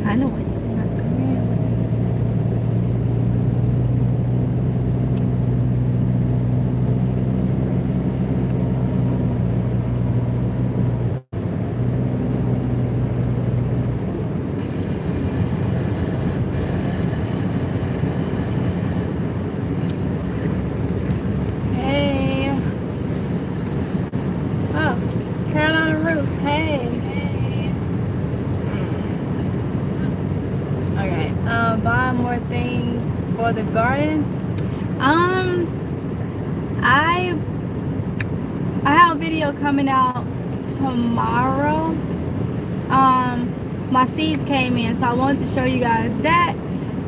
I know it's not coming. Hey. Oh, Carolina Roots. Hey. Okay. Buy more things for the garden. I have a video coming out tomorrow. My seeds came in, so I wanted to show you guys that.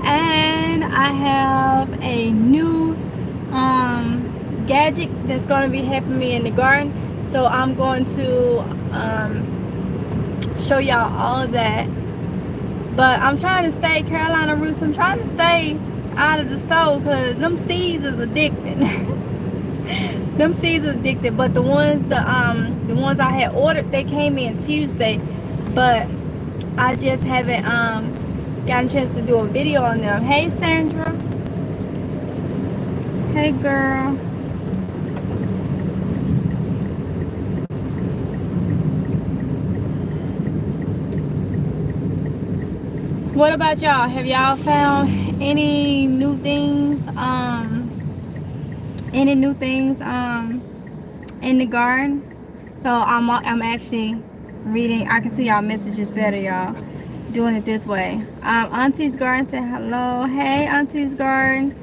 And I have a new gadget that's going to be helping me in the garden, so I'm going to show y'all all of that. But I'm trying to stay Carolina Roots. I'm trying to stay out of the stove because them seeds is addicting. Them seeds is addicted. But the ones I had ordered, they came in Tuesday, but I just haven't gotten a chance to do a video on them. Hey Sandra. Hey girl. What about y'all? Have y'all found any new things? In the garden? So I'm actually reading. I can see y'all messages better, y'all. Doing it this way. Auntie's Garden said hello. Hey Auntie's Garden.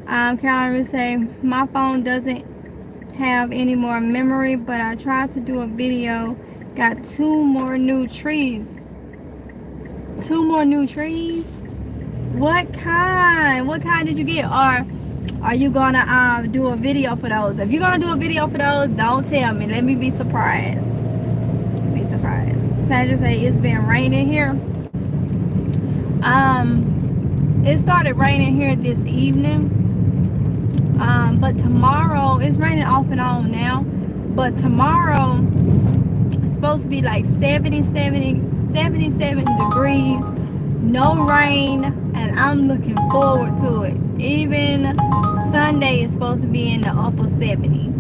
Carolyn would say my phone doesn't have any more memory, but I tried to do a video. Got 2 more new trees. 2 more new trees? What kind? What kind did you get? Or are you gonna do a video for those? If you're gonna do a video for those, don't tell me. Let me be surprised. Be surprised. Sandra say it's been raining here. It started raining here this evening. But tomorrow it's raining off and on now. But tomorrow it's supposed to be like 77 degrees, no rain, and I'm looking forward to it. Even Sunday is supposed to be in the upper 70s.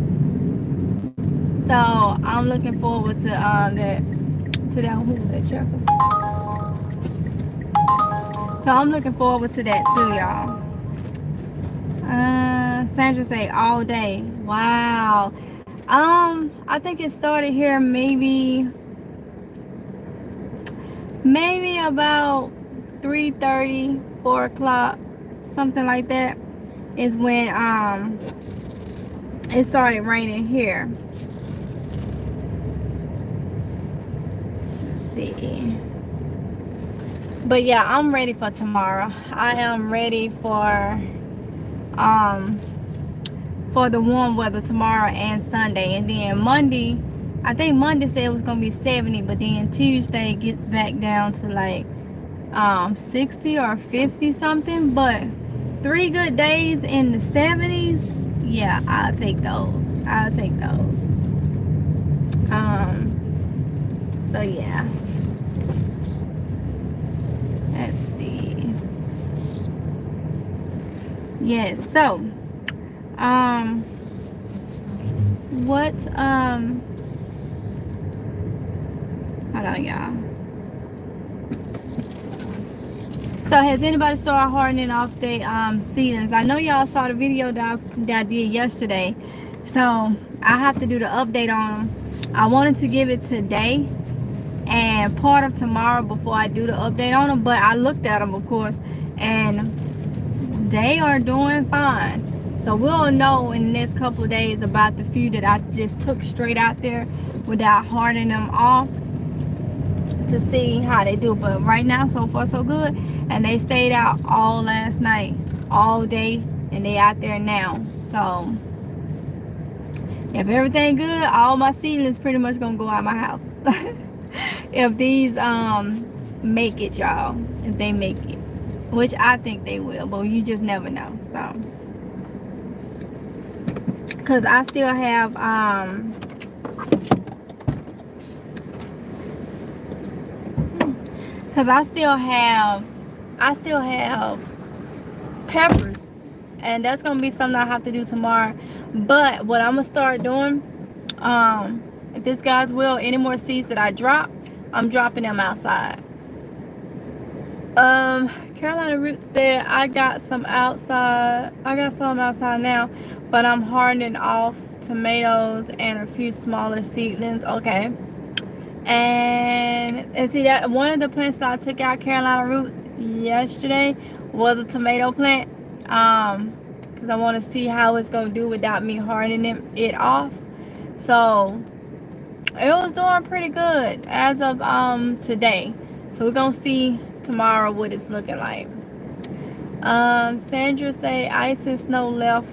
So I'm looking forward to that chuckle. So I'm looking forward to that too, y'all. Sandra say all day. Wow. I think it started here maybe about 3:30, 4 o'clock, something like that, is when it started raining here. Let's see. But yeah, I'm ready for tomorrow. I am ready for the warm weather tomorrow and Sunday. And then Monday, I think Monday said it was gonna be 70, but then Tuesday gets back down to like 60 or 50 something. But 3 good days in the 70s, yeah, I'll take those. So yeah, let's see. Yes, so what hold on, y'all. So has anybody started hardening off their seedlings? I know y'all saw the video that I did yesterday, so I have to do the update on them. I wanted to give it today and part of tomorrow before I do the update on them, but I looked at them, of course, and they are doing fine. So we'll know in the next couple of days about the few that I just took straight out there without hardening them off, to see how they do. But right now, so far so good. And they stayed out all last night, all day, and they out there now. So if everything good, all my seedlings pretty much gonna go out my house. If these make it, y'all. If they make it, which I think they will, but you just never know. So because I still have because I still have peppers, and that's gonna be something I have to do tomorrow. But what I'm gonna start doing, if this God's will, any more seeds that I drop, I'm dropping them outside. Carolina Root said I got some outside now, but I'm hardening off tomatoes and a few smaller seedlings. Okay. And see that one of the plants that I took out, Carolina Roots, yesterday was a tomato plant. Because I want to see how it's gonna do without me hardening it off. So it was doing pretty good as of today. So we're gonna see tomorrow what it's looking like. Sandra say ice and snow left,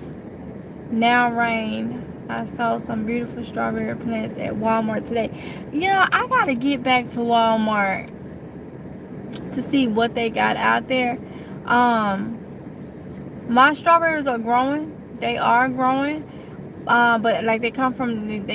now rain. I saw some beautiful strawberry plants at Walmart today. You know, I gotta get back to Walmart to see what they got out there. My strawberries are growing. They are growing. But like they come from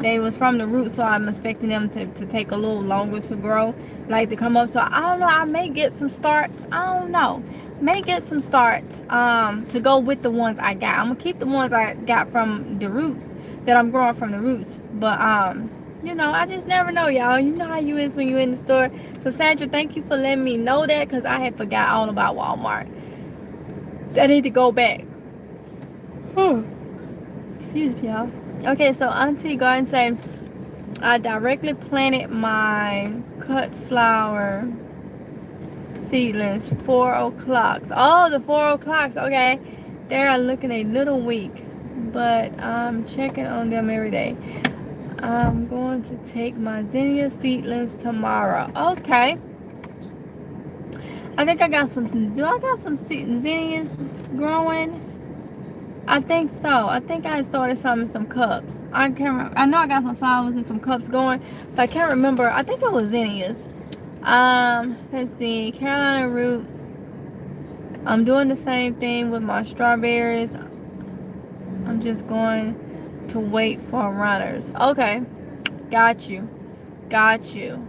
they was from the root, so I'm expecting them to take a little longer to grow, like to come up. So I don't know, I may get some starts. I don't know, may get some starts to go with the ones I got. I'm gonna keep the ones I got from the roots, that I'm growing from the roots. But you know, I just never know, y'all. You know how you is when you're in the store. So Sandra, thank you for letting me know that, because I had forgot all about Walmart. I need to go back. Excuse me, y'all. Okay, so Auntie Garden said, I directly planted my cut flower seedlings 4 o'clock. Oh, the 4 o'clocks. Okay, they're looking a little weak, but I'm checking on them every day. I'm going to take my zinnia seedlings tomorrow. Okay. I think I got some. Do I got some zinnias growing? I think so. I think I started some in some cups. I can't remember. I know I got some flowers and some cups going, but I can't remember. I think it was zinnias. Let's see. Carolina Roots. I'm doing the same thing with my strawberries. I'm just going to wait for runners. Okay. Got you. Got you.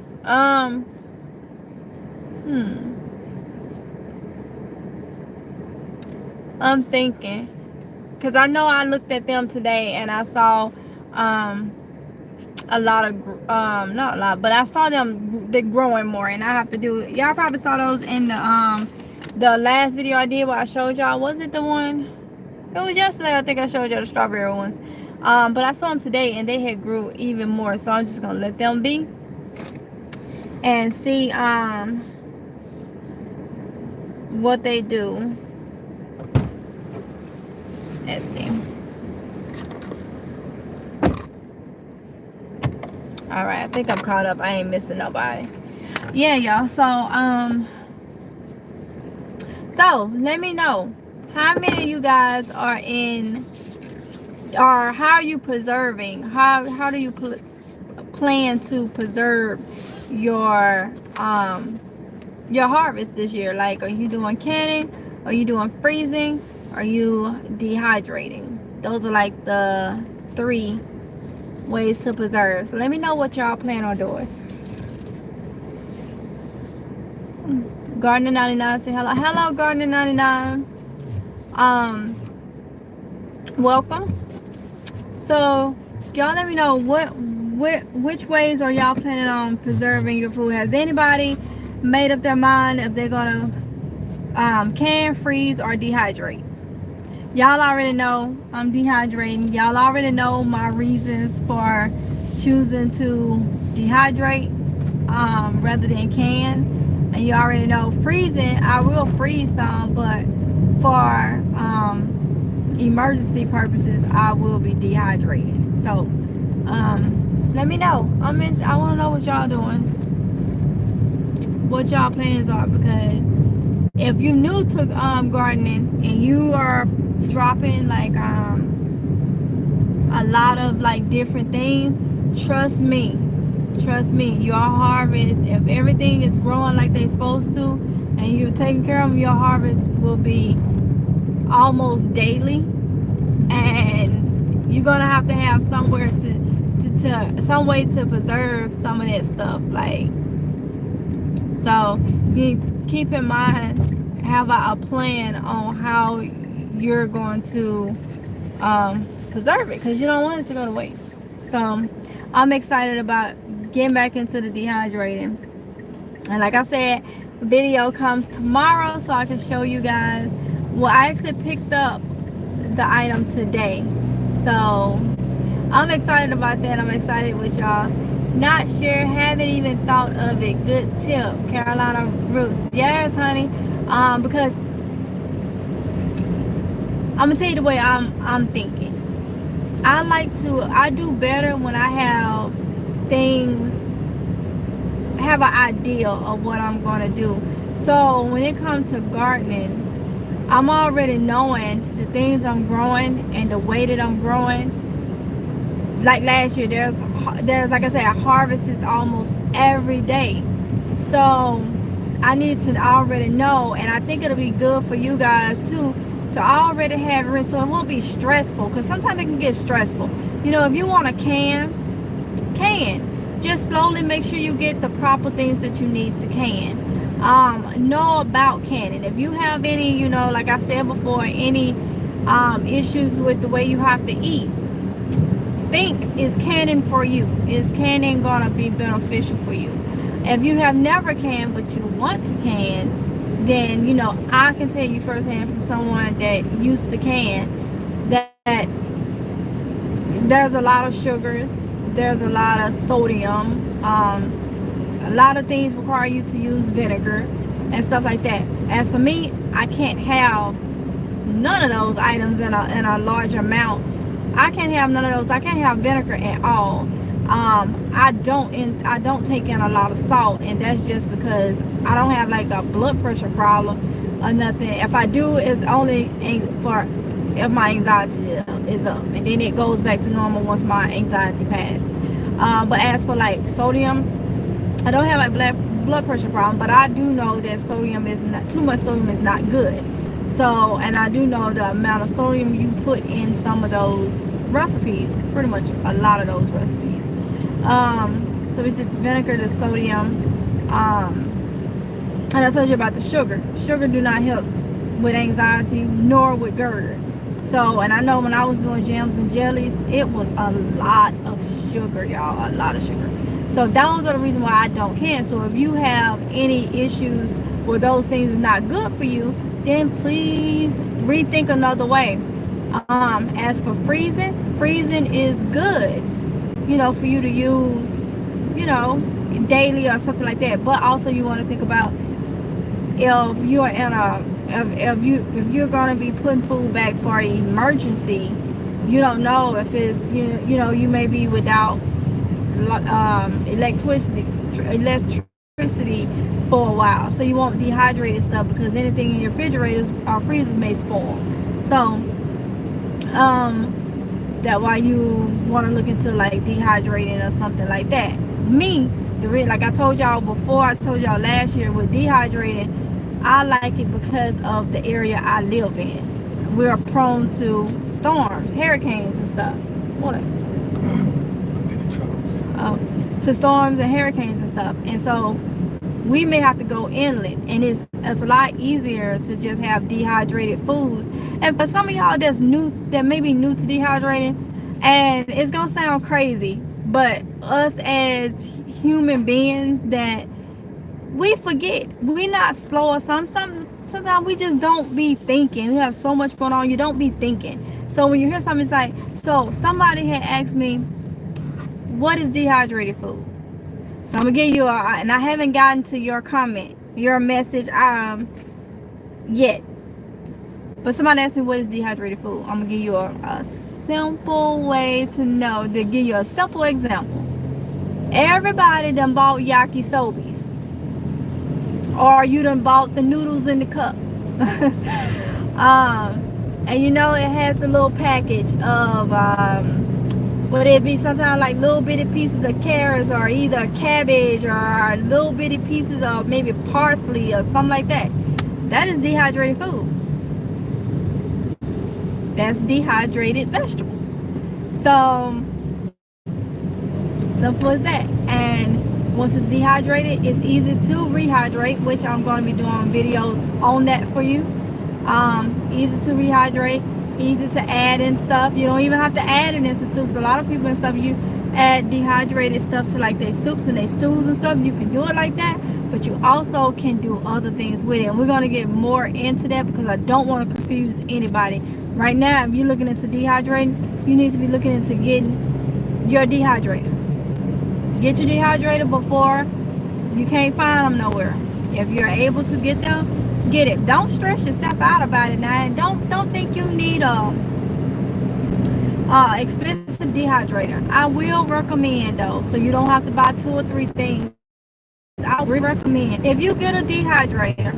I'm thinking, because I know I looked at them today and I saw a lot of not a lot, but I saw them, they're growing more, and I have to do it. Y'all probably saw those in the last video I did where I showed y'all. Was it the one? It was yesterday. I think I showed y'all the strawberry ones. But I saw them today and they had grew even more, so I'm just gonna let them be and see what they do. Let's see. Alright, I think I'm caught up. I ain't missing nobody. Yeah, y'all. So let me know how many of you guys are in, or how are you preserving? How do you plan to preserve your harvest this year? Like, are you doing canning? Are you doing freezing? Are you dehydrating? Those are like the 3 ways to preserve. So let me know what y'all plan on doing. Gardener 99 say hello. Hello, Gardener 99. Welcome. So y'all let me know which ways are y'all planning on preserving your food. Has anybody made up their mind if they're gonna can, freeze, or dehydrate? Y'all already know I'm dehydrating. Y'all already know my reasons for choosing to dehydrate rather than can. And you already know freezing, I will freeze some, but for emergency purposes, I will be dehydrating. So let me know. I want to know what y'all doing, what y'all plans are, because if you're new to gardening and you are dropping like a lot of like different things, trust me, your harvest, if everything is growing like they're supposed to and you're taking care of them, your harvest will be almost daily, and you're gonna have to have somewhere some way to preserve some of that stuff. Like So you keep in mind, have a plan on how you're going to preserve it, because you don't want it to go to waste. So I'm excited about getting back into the dehydrating. And like I said, video comes tomorrow so I can show you guys. Well, I actually picked up the item today. So I'm excited about that. I'm excited with y'all. Not sure, haven't even thought of it. Good tip, Carolina Roots. Yes, honey. Because I'm gonna tell you the way I'm thinking. I do better when I have things, have an idea of what I'm gonna do. So when it comes to gardening, I'm already knowing the things I'm growing and the way that I'm growing. Like last year, there's like I said, harvest is almost every day. So I need to already know, and I think it'll be good for you guys too, to already have it so it won't be stressful, because sometimes it can get stressful. You know, if you want a can, just slowly make sure you get the proper things that you need to can. Know about canning. If you have any, you know, like I said before, any issues with the way you have to eat, think, is canning for you? Is canning gonna be beneficial for you? If you have never canned but you want to can, then you know I can tell you firsthand from someone that used to can that there's a lot of sugars, there's a lot of sodium, a lot of things require you to use vinegar and stuff like that. As for me, I can't have none of those items in a large amount. I can't have none of those. I can't have vinegar at all. I don't take in a lot of salt, and that's just because I don't have like a blood pressure problem or nothing. If I do, it's only for if my anxiety is up, and then it goes back to normal once my anxiety passes. But as for like sodium, I don't have a blood pressure problem, but I do know that sodium is not too much. Sodium is not good. So, and I do know the amount of sodium you put in some of those recipes, pretty much a lot of those recipes. So it's the vinegar, the sodium, and I told you about the sugar. Sugar do not help with anxiety nor with GERD. So, and I know when I was doing jams and jellies, it was a lot of sugar, y'all, a lot of sugar. So those are the reasons why I don't can. So if you have any issues where those things is not good for you, then please rethink another way. As for freezing is good, you know, for you to use, you know, daily or something like that. But also you want to think about if you're in a if you're going to be putting food back for an emergency, you don't know if it's you know you may be without electricity for a while, so you want dehydrated stuff, because anything in your refrigerators or freezers may spoil. So that why you want to look into like dehydrating or something like that. Me, like I told y'all before, I told y'all last year, with dehydrating, I like it because of the area I live in. We're prone to storms, hurricanes and stuff. What? Oh, to storms and hurricanes and stuff. And so we may have to go inland, and it's a lot easier to just have dehydrated foods. And for some of y'all that may be new to dehydrating, and it's gonna sound crazy, but us as human beings, that we forget, we not slow, or sometimes we just don't be thinking. We have so much going on, you don't be thinking. So when you hear something, it's like, so somebody had asked me, what is dehydrated food? So I'm gonna give you and I haven't gotten to your comment, your message yet, but somebody asked me what is dehydrated food. I'm gonna give you a simple way to know, to give you a simple example. Everybody done bought yakisobis, or you done bought the noodles in the cup. And you know it has the little package of would it be sometimes like little bitty pieces of carrots, or either cabbage, or little bitty pieces of maybe parsley or something like that. That is dehydrated food. That's dehydrated vegetables. So simple as that. And Once it's dehydrated, it's easy to rehydrate, which I'm going to be doing videos on that for you. Easy to rehydrate, easy to add in stuff. You don't even have to add it into soups. A lot of people and stuff, you add dehydrated stuff to like their soups and their stews and stuff. You can do it like that, but you also can do other things with it. And we're going to get more into that because I don't want to confuse anybody. Right now, if you're looking into dehydrating, you need to be looking into getting your dehydrator. Get your dehydrator before you can't find them nowhere. If you're able to get them, get it. Don't stress yourself out about it now. And don't think you need a expensive dehydrator. I will recommend though, so you don't have to buy 2 or 3 things. I will recommend if you get a dehydrator,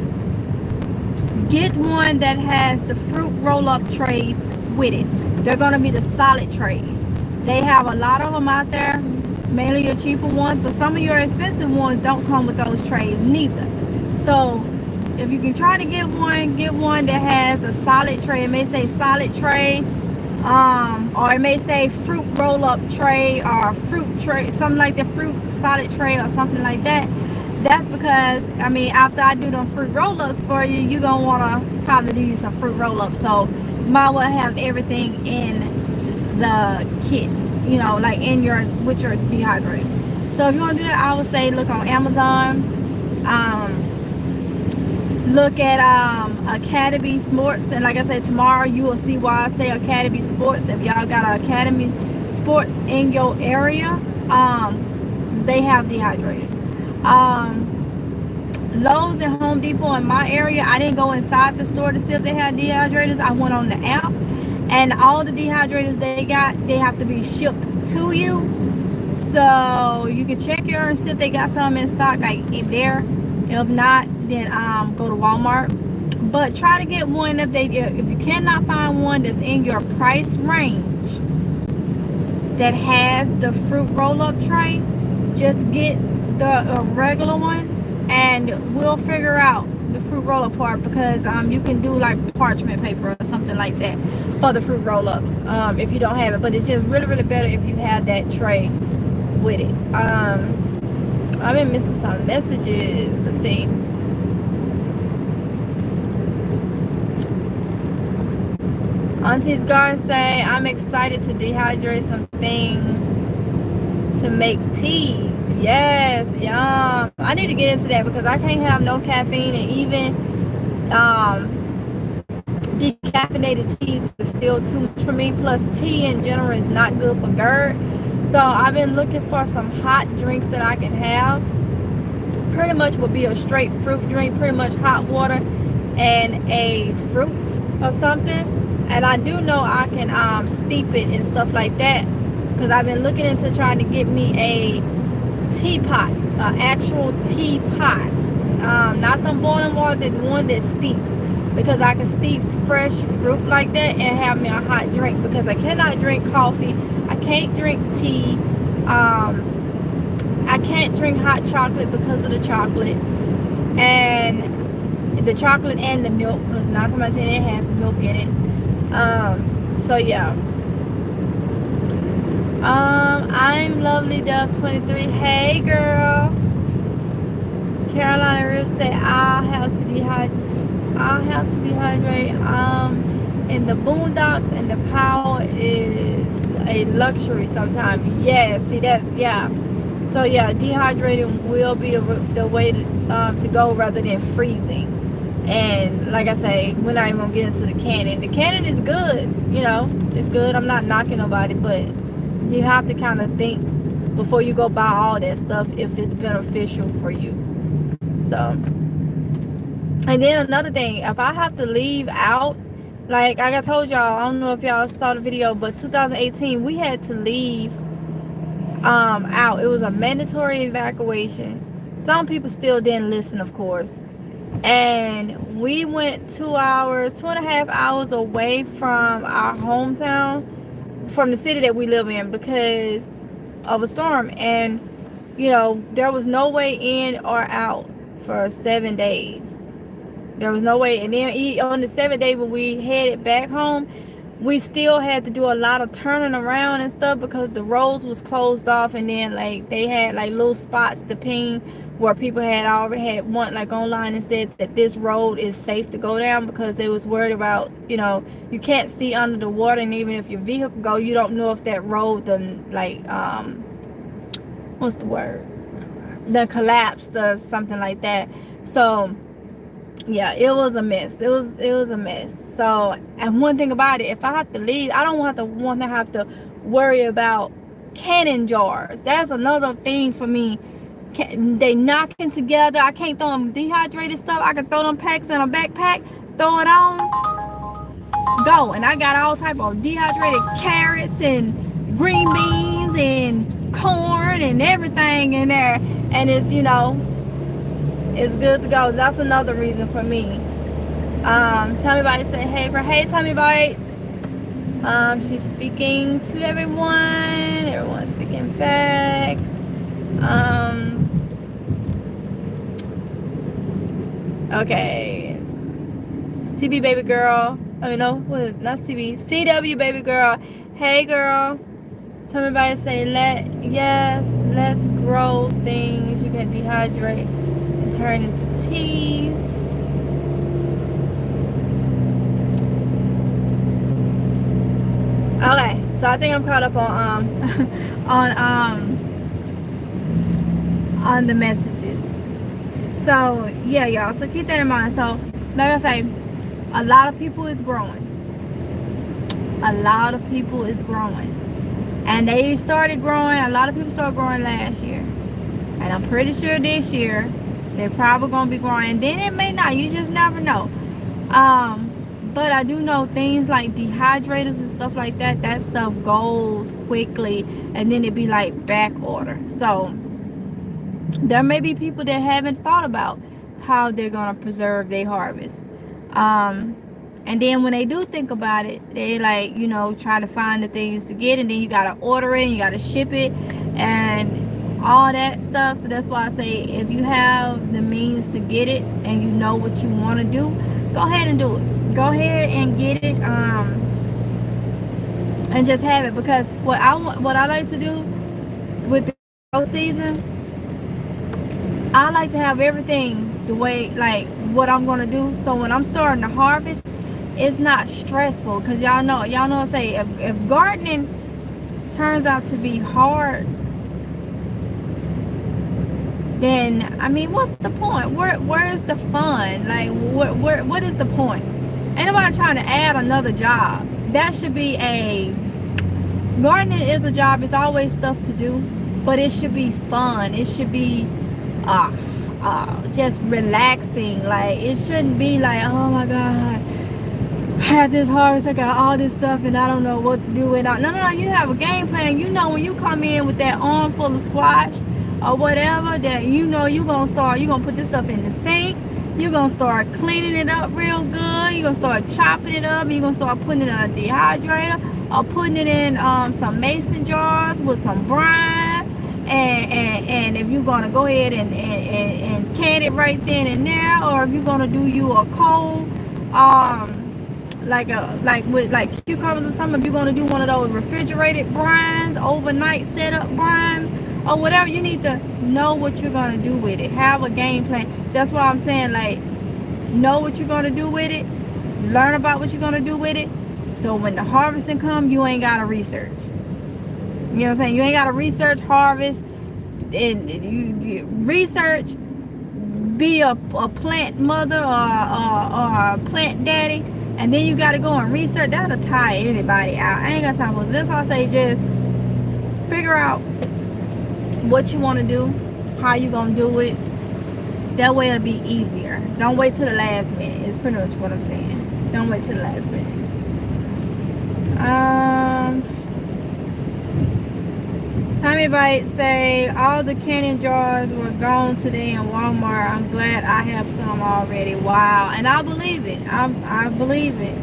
get one that has the fruit roll-up trays with it. They're gonna be the solid trays. They have a lot of them out there, mainly your cheaper ones, but some of your expensive ones don't come with those trays neither. So if you can try to get one that has a solid tray. It may say solid tray, or it may say fruit roll-up tray or fruit tray, something like the fruit solid tray or something like that. That's because, I mean, after I do them fruit roll-ups for you, you're gonna wanna probably do some fruit roll-ups. So might well have everything in the kit, you know, like in your, with your dehydrator. So if you want to do that, I would say look on Amazon, look at Academy Sports, and like I said, tomorrow you will see why I say Academy Sports. If y'all got an Academy Sports in your area, they have dehydrators. Lowe's and Home Depot in my area, I didn't go inside the store to see if they had dehydrators. I went on the app, and all the dehydrators they got, they have to be shipped to you. So you can check your and see if they got some in stock, like in there. If not, then go to Walmart. But try to get one if you cannot find one that's in your price range that has the fruit roll-up tray, just get the regular one, and we'll figure out the fruit roll-up part, because you can do like parchment paper or something like that for the fruit roll-ups if you don't have it. But it's just really better if you have that tray with it. I've been missing some messages. Let's see. Auntie's Garden say, I'm excited to dehydrate some things to make teas. Yes, yum. I need to get into that because I can't have no caffeine, and even decaffeinated teas is still too much for me. Plus tea in general is not good for GERD. So I've been looking for some hot drinks that I can have. Pretty much will be a straight fruit drink, pretty much hot water and a fruit or something. And I do know I can steep it and stuff like that, because I've been looking into trying to get me a teapot, an actual teapot, not the boiling water, the one that steeps, because I can steep fresh fruit like that and have me a hot drink, because I cannot drink coffee, I can't drink tea, I can't drink hot chocolate because of the chocolate and the milk, because not somebody saying it has milk in it. So yeah. I'm Lovely Dove 23. Hey girl. Carolina Roots say I'll have to dehydrate. In the boondocks, and the power is a luxury sometimes. Yeah, see that? Yeah. So yeah, dehydrating will be the way to go rather than freezing. And like I say, we're not even gonna get into the canning. The canning is good, you know, it's good. I'm not knocking nobody, but you have to kind of think before you go buy all that stuff if it's beneficial for you. So, and then another thing, if I have to leave out, like I told y'all, I don't know if y'all saw the video, but 2018 we had to leave out. It was a mandatory evacuation. Some people still didn't listen, of course. And we went 2.5 hours away from our hometown, from the city that we live in, because of a storm. And you know, there was no way in or out for 7 days. There was no way. And then on the 7th day when we headed back home, we still had to do a lot of turning around and stuff because the roads was closed off, and then like they had like little spots to ping where people had already had one like online and said that this road is safe to go down because they was worried about, you know, you can't see under the water, and even if your vehicle go, you don't know if that road done like what's the word, the collapsed or something like that. So yeah, it was a mess. It was a mess. So, and one thing about it, if I have to leave, I don't want to have to worry about canning jars. That's another thing for me. They knocking together. I can't throw them dehydrated stuff. I can throw them packs in a backpack, throw it on, go. And I got all type of dehydrated carrots and green beans and corn and everything in there. And it's, you know, it's good to go. That's another reason for me. Tommy Bites say hey for hey Tommy Bites. She's speaking to everyone. Everyone's speaking back. Okay. CB baby girl. I mean, no, what is not CB? CW baby girl. Hey girl. Tommy Bites say let's grow things. You can dehydrate and turn into teas. Okay, so I think I'm caught up on on the messages. So yeah, y'all. So keep that in mind. So like I say, a lot of people is growing. A lot of people is growing, and they started growing. A lot of people started growing last year, and I'm pretty sure this year they're probably gonna be growing. And then it may not. You just never know. But I do know things like dehydrators and stuff like that. That stuff goes quickly, and then it be like back order. So there may be people that haven't thought about how they're gonna preserve their harvest. And then when they do think about it, they like, you know, try to find the things to get, and then you gotta order it, and you gotta ship it, and all that stuff. So that's why I say, if you have the means to get it and you know what you want to do, go ahead and do it. Go ahead and get it, and just have it. Because what I like to do with the grow season, I like to have everything the way, like what I'm gonna do. So when I'm starting to harvest, it's not stressful. Cause y'all know I say, if gardening turns out to be hard, then I mean, what's the point? Where is the fun? Like, what is the point? Ain't nobody trying to add another job. That should be gardening is a job. It's always stuff to do, but it should be fun. It should be just relaxing. Like, it shouldn't be like, oh my God, I had this harvest, I got all this stuff, and I don't know what to do with it. No. You have a game plan. You know when you come in with that arm full of squash or whatever, that you know you're gonna put this stuff in the sink. You're gonna start cleaning it up real good. You're gonna start chopping it up. You're gonna start putting it in a dehydrator or putting it in some mason jars with some brine. And if you're gonna go ahead and can it right then and there, or if you're gonna do you a cold like with cucumbers or something, if you're gonna do one of those refrigerated brines, overnight setup brines, or whatever, you need to know what you're gonna do with it. Have a game plan. That's why I'm saying, like, know what you're gonna do with it, learn about what you're gonna do with it, so when the harvesting comes, you ain't gotta research. You know what I'm saying? You ain't gotta research harvest, and you research, be a plant mother or a plant daddy, and then you gotta go and research. That'll tire anybody out. I ain't got time for this. I say, just figure out what you want to do, how you gonna do it. That way it'll be easier. Don't wait till the last minute. It's pretty much what I'm saying. Don't wait till the last minute. Tommy Bites say all the canning jars were gone today in Walmart. I'm glad I have some already. Wow. And I believe it. I believe it.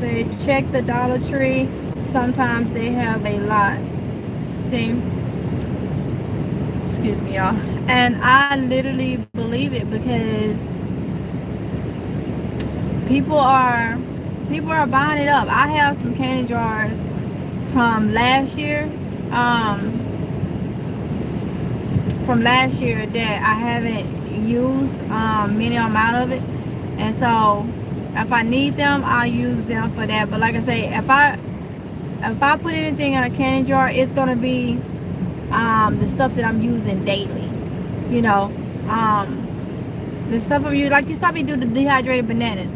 Say check the Dollar Tree. Sometimes they have a lot. See? Excuse me, y'all. And I literally believe it, because people are People are buying it up. I have some candy jars from last year. From last year that I haven't used many amount of it, and so if I need them, I'll use them for that. But like I say, if I put anything in a candy jar, it's gonna be the stuff that I'm using daily. You know, the stuff I'm using. Like you saw me do the dehydrated bananas.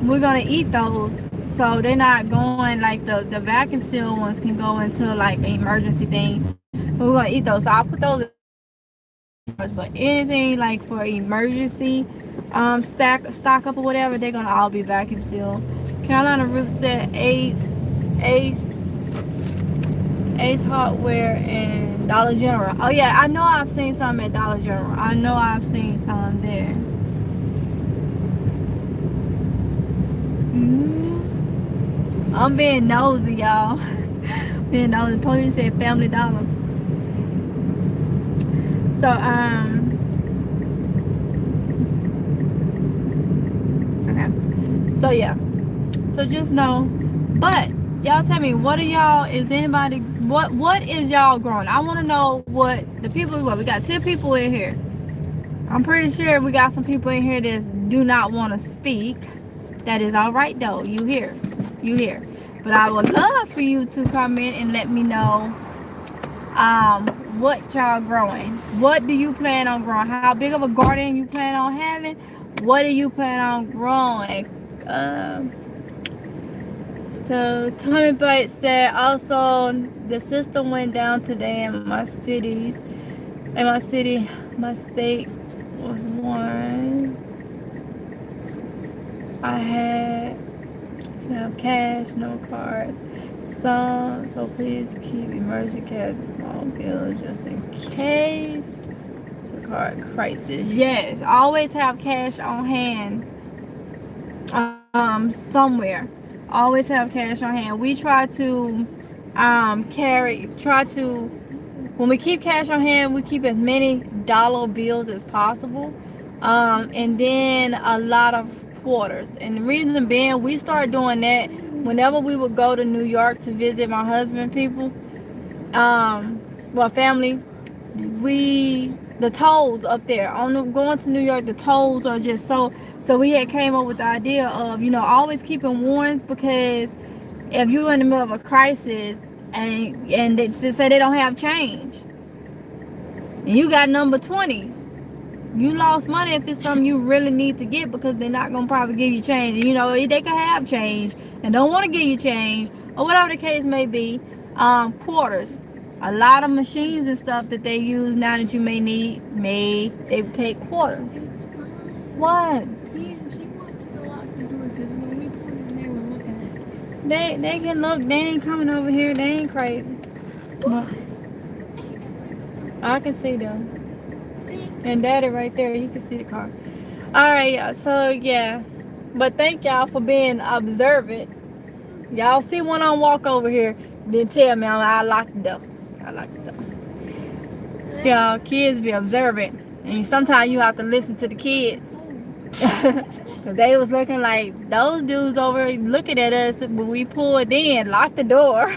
We're gonna eat those, so they're not going like the vacuum seal ones can go into like an emergency thing. But we're gonna eat those, so I'll put those. But anything like for emergency stock up or whatever, they're gonna all be vacuum sealed. Carolina Root said Ace Hardware and Dollar General. Oh yeah, I know I've seen some at Dollar General. I know I've seen some there. I'm being nosy, y'all. Being nosy. Police said Family Dollar. So okay. So yeah. So just know. But y'all tell me, what are y'all? Is anybody? What is y'all growing? I want to know what the people. What we got 10 people in here. I'm pretty sure we got some people in here that do not want to speak. That is all right though. You here. But I would love for you to comment and let me know what y'all growing. What do you plan on growing? How big of a garden you plan on having? What do you plan on growing? So Tommy Bite said also the system went down today in my city. My state was one. I had to have cash, no cards. So please keep emergency cash and small bills just in case the card crisis. Yes, always have cash on hand. Somewhere. Always have cash on hand. We try to when we keep cash on hand, we keep as many dollar bills as possible. And then a lot of quarters. And the reason being, we started doing that whenever we would go to New York to visit my husband people, family, the tolls up there going to New York, the tolls are just so we had came up with the idea of always keeping warrants, because if you're in the middle of a crisis and they just say they don't have change and you got number 20s, you lost money if it's something you really need to get, because they're not gonna probably give you change. And, they can have change and don't want to give you change, or whatever the case may be. Quarters, a lot of machines and stuff that they use now that you may need, they take quarters. What? She wants to lock the doors because when we put in there, we're looking at it. They can look. They ain't coming over here. They ain't crazy. But I can see them. See? And Daddy right there, you can see the car. Alright, y'all. So yeah. But thank y'all for being observant. Y'all see one on walk over here, then tell me I locked the door. Y'all, kids be observant. And sometimes you have to listen to the kids. Cause they was looking like those dudes over looking at us when we pulled in, locked the door.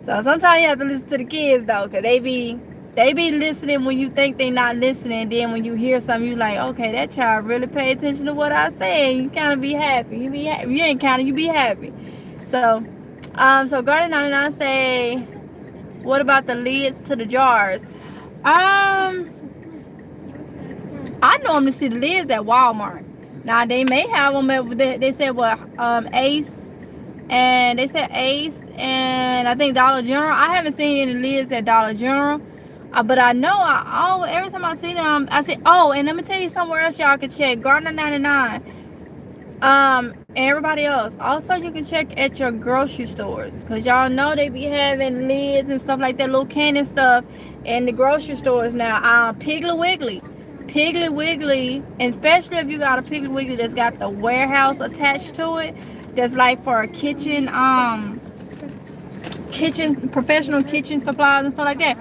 So sometimes you have to listen to the kids though, cause they be listening when you think they not listening. Then when you hear something, you like, okay, that child really pay attention to what I say. You kind of be happy. You ain't kind of, you be happy. So, so Garden 99 say, what about the lids to the jars? I normally see the lids at Walmart. Now they may have them at, they said Ace, and they said Ace, and I think Dollar General. I haven't seen any lids at Dollar General, but I know every time I see them, I say, oh, and let me tell you somewhere else y'all can check. Gardener 99. And everybody else. Also, you can check at your grocery stores, because y'all know they be having lids and stuff like that, little candy stuff in the grocery stores now. Piggly Wiggly, and especially if you got a Piggly Wiggly that's got the warehouse attached to it, that's like for kitchen professional kitchen supplies and stuff like that.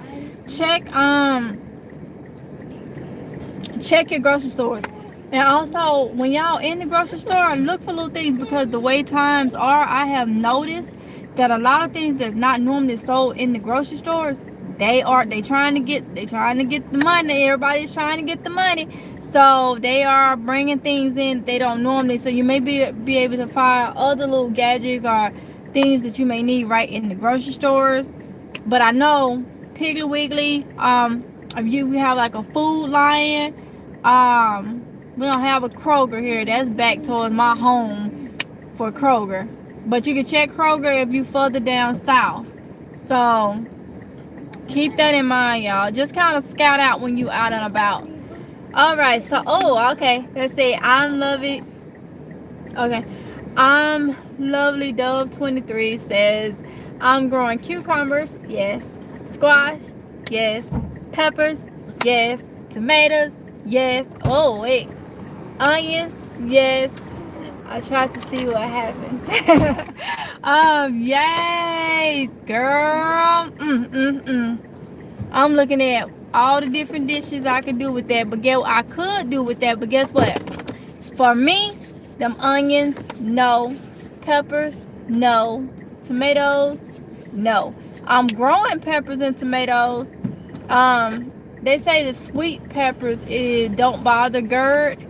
Check your grocery stores. And also, when y'all in the grocery store, look for little things because the way times are, I have noticed that a lot of things that's not normally sold in the grocery stores, they trying to get the money. Everybody's trying to get the money, so they are bringing things in they don't normally. So you may be able to find other little gadgets or things that you may need right in the grocery stores. But I know Piggly Wiggly, if you have like a Food Lion, we don't have a Kroger here. That's back towards my home for Kroger. But you can check Kroger if you further down south. So keep that in mind, y'all. Just kind of scout out when you out and about. All right. So, okay. Let's see. I'm lovely. Okay. I'm lovely Dove 23 says I'm growing cucumbers. Yes. Squash. Yes. Peppers. Yes. Tomatoes. Yes. Oh wait. Onions. Yes. I try to see what happens. Yay, girl. I'm looking at all the different dishes I could do with that. But guess what I could do with that? But guess what? For me, them onions, no. Peppers, no. Tomatoes, no. I'm growing peppers and tomatoes. They say the sweet peppers don't bother GERD.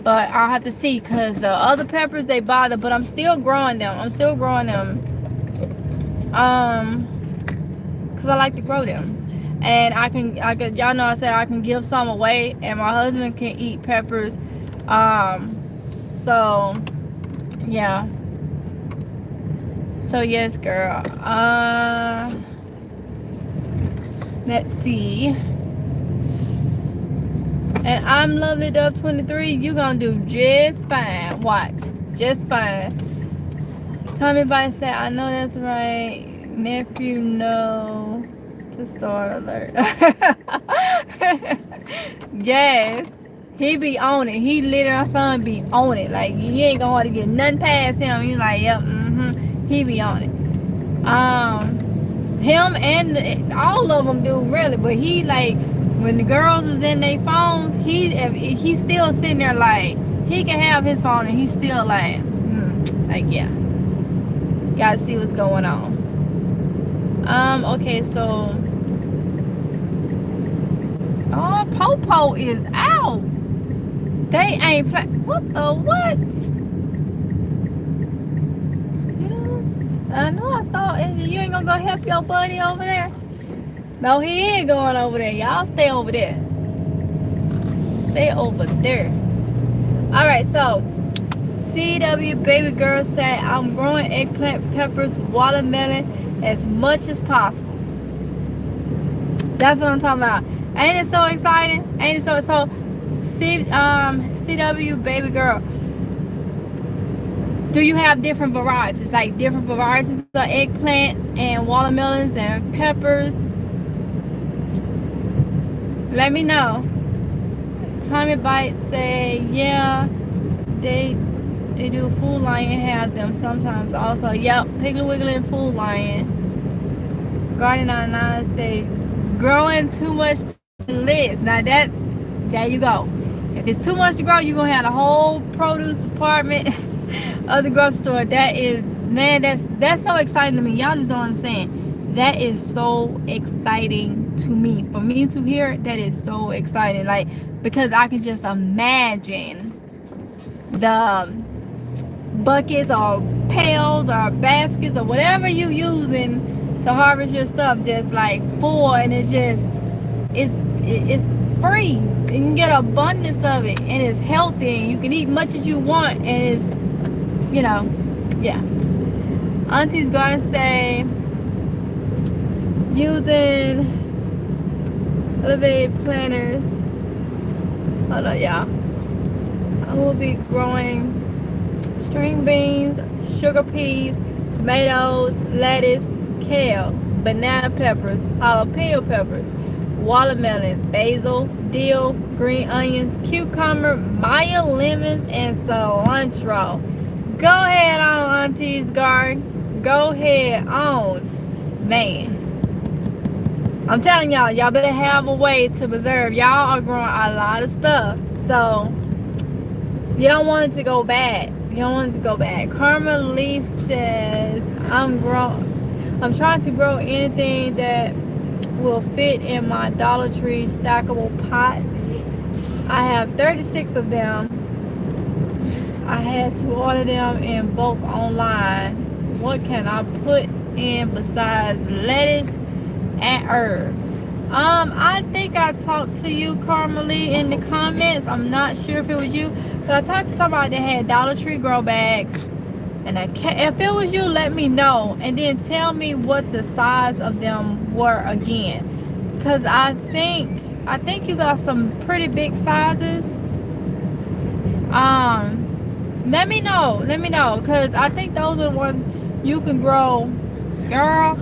But I'll have to see because the other peppers they bother, but I'm still growing them. Because I like to grow them. And I can, y'all know I said I can give some away, and my husband can eat peppers. So yeah. So yes, girl. Let's see. And I'm lovely Dove 23. You gonna do just fine. Watch. Just fine. Tommy Bite said, I know that's right. Nephew, no. To start alert. Yes. He be on it. He literally, our son be on it. Like, you ain't gonna want to get nothing past him. He's like, yep, He be on it. Him and all of them do really. But he like, when the girls is in their phones, he's still sitting there like, he can have his phone and he's still like yeah, gotta see what's going on. Okay, so Popo is out. They ain't play. What the what? I know I saw it. You ain't gonna go help your buddy over there? No, he ain't going over there. Y'all stay over there. Stay over there. Alright, so CW baby girl said I'm growing eggplant, peppers, watermelon as much as possible. That's what I'm talking about. Ain't it so exciting? Ain't it so CW baby girl, do you have different varieties? Like different varieties of eggplants and watermelons and peppers? Let me know. Tommy Bite say, yeah, they do Food Lion have them sometimes also. Yep, Piggly Wiggly and Food Lion. Garden 99 say, growing too much to list. Now there you go. If it's too much to grow, you're gonna have the whole produce department of the grocery store. That is, man, that's so exciting to me. Y'all just don't understand. That is so exciting to me. For me to hear, that is so exciting. Like, because I can just imagine the buckets or pails or baskets or whatever you using to harvest your stuff just like full, and it's free. You can get abundance of it, and it's healthy, and you can eat much as you want, and it's, yeah. Auntie's gonna say using elevated planters. Hold on, y'all. I will be growing string beans, sugar peas, tomatoes, lettuce, kale, banana peppers, jalapeno peppers, watermelon, basil, dill, green onions, cucumber, Maya lemons, and cilantro. Go ahead on, Auntie's garden. Go ahead on. Man, I'm telling y'all better have a way to preserve. Y'all are growing a lot of stuff. So You don't want it to go bad. You don't want it to go bad. Karma Lee says, I'm trying to grow anything that will fit in my Dollar Tree stackable pots. I have 36 of them. I had to order them in bulk online. What can I put in besides lettuce and herbs? I think I talked to you, Carmelie, in the comments. I'm not sure if it was you, but I talked to somebody that had Dollar Tree grow bags. And if it was you, let me know, and then tell me what the size of them were again, because I think you got some pretty big sizes. Let me know, because I think those are the ones you can grow. Girl,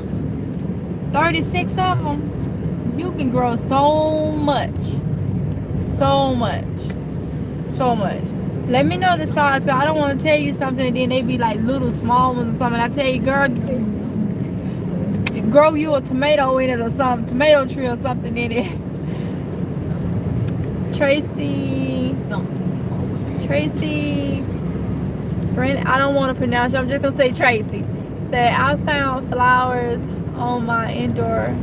36 of them. You can grow so much. Let me know the size, because I don't want to tell you something and then they be like little small ones or something. I tell you, girl, grow you a tomato in it or something, tomato tree or something in it. Tracy, friend, I don't want to pronounce it. I'm just gonna say Tracy. Said I found flowers on my indoor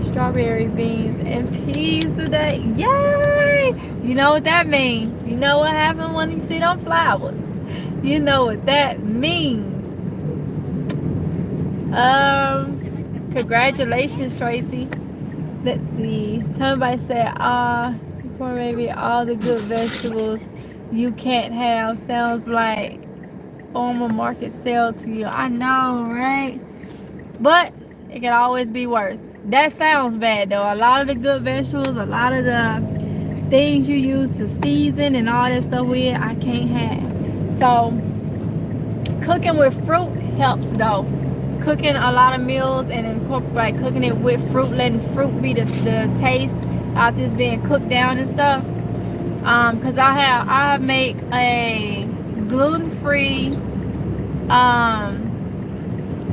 strawberry beans and peas today. Yay! You know what that means. You know what happens when you see them flowers. You know what that means. Congratulations, Tracy. Let's see. Somebody said, for maybe all the good vegetables you can't have. Sounds like former market sale to you. I know, right? But it can always be worse. That sounds bad though. A lot of the good vegetables, a lot of the things you use to season and all that stuff with, I can't have. So cooking with fruit helps though. Cooking a lot of meals and incorporate cooking it with fruit, letting fruit be the taste after it's being cooked down and stuff. Cause I make a gluten-free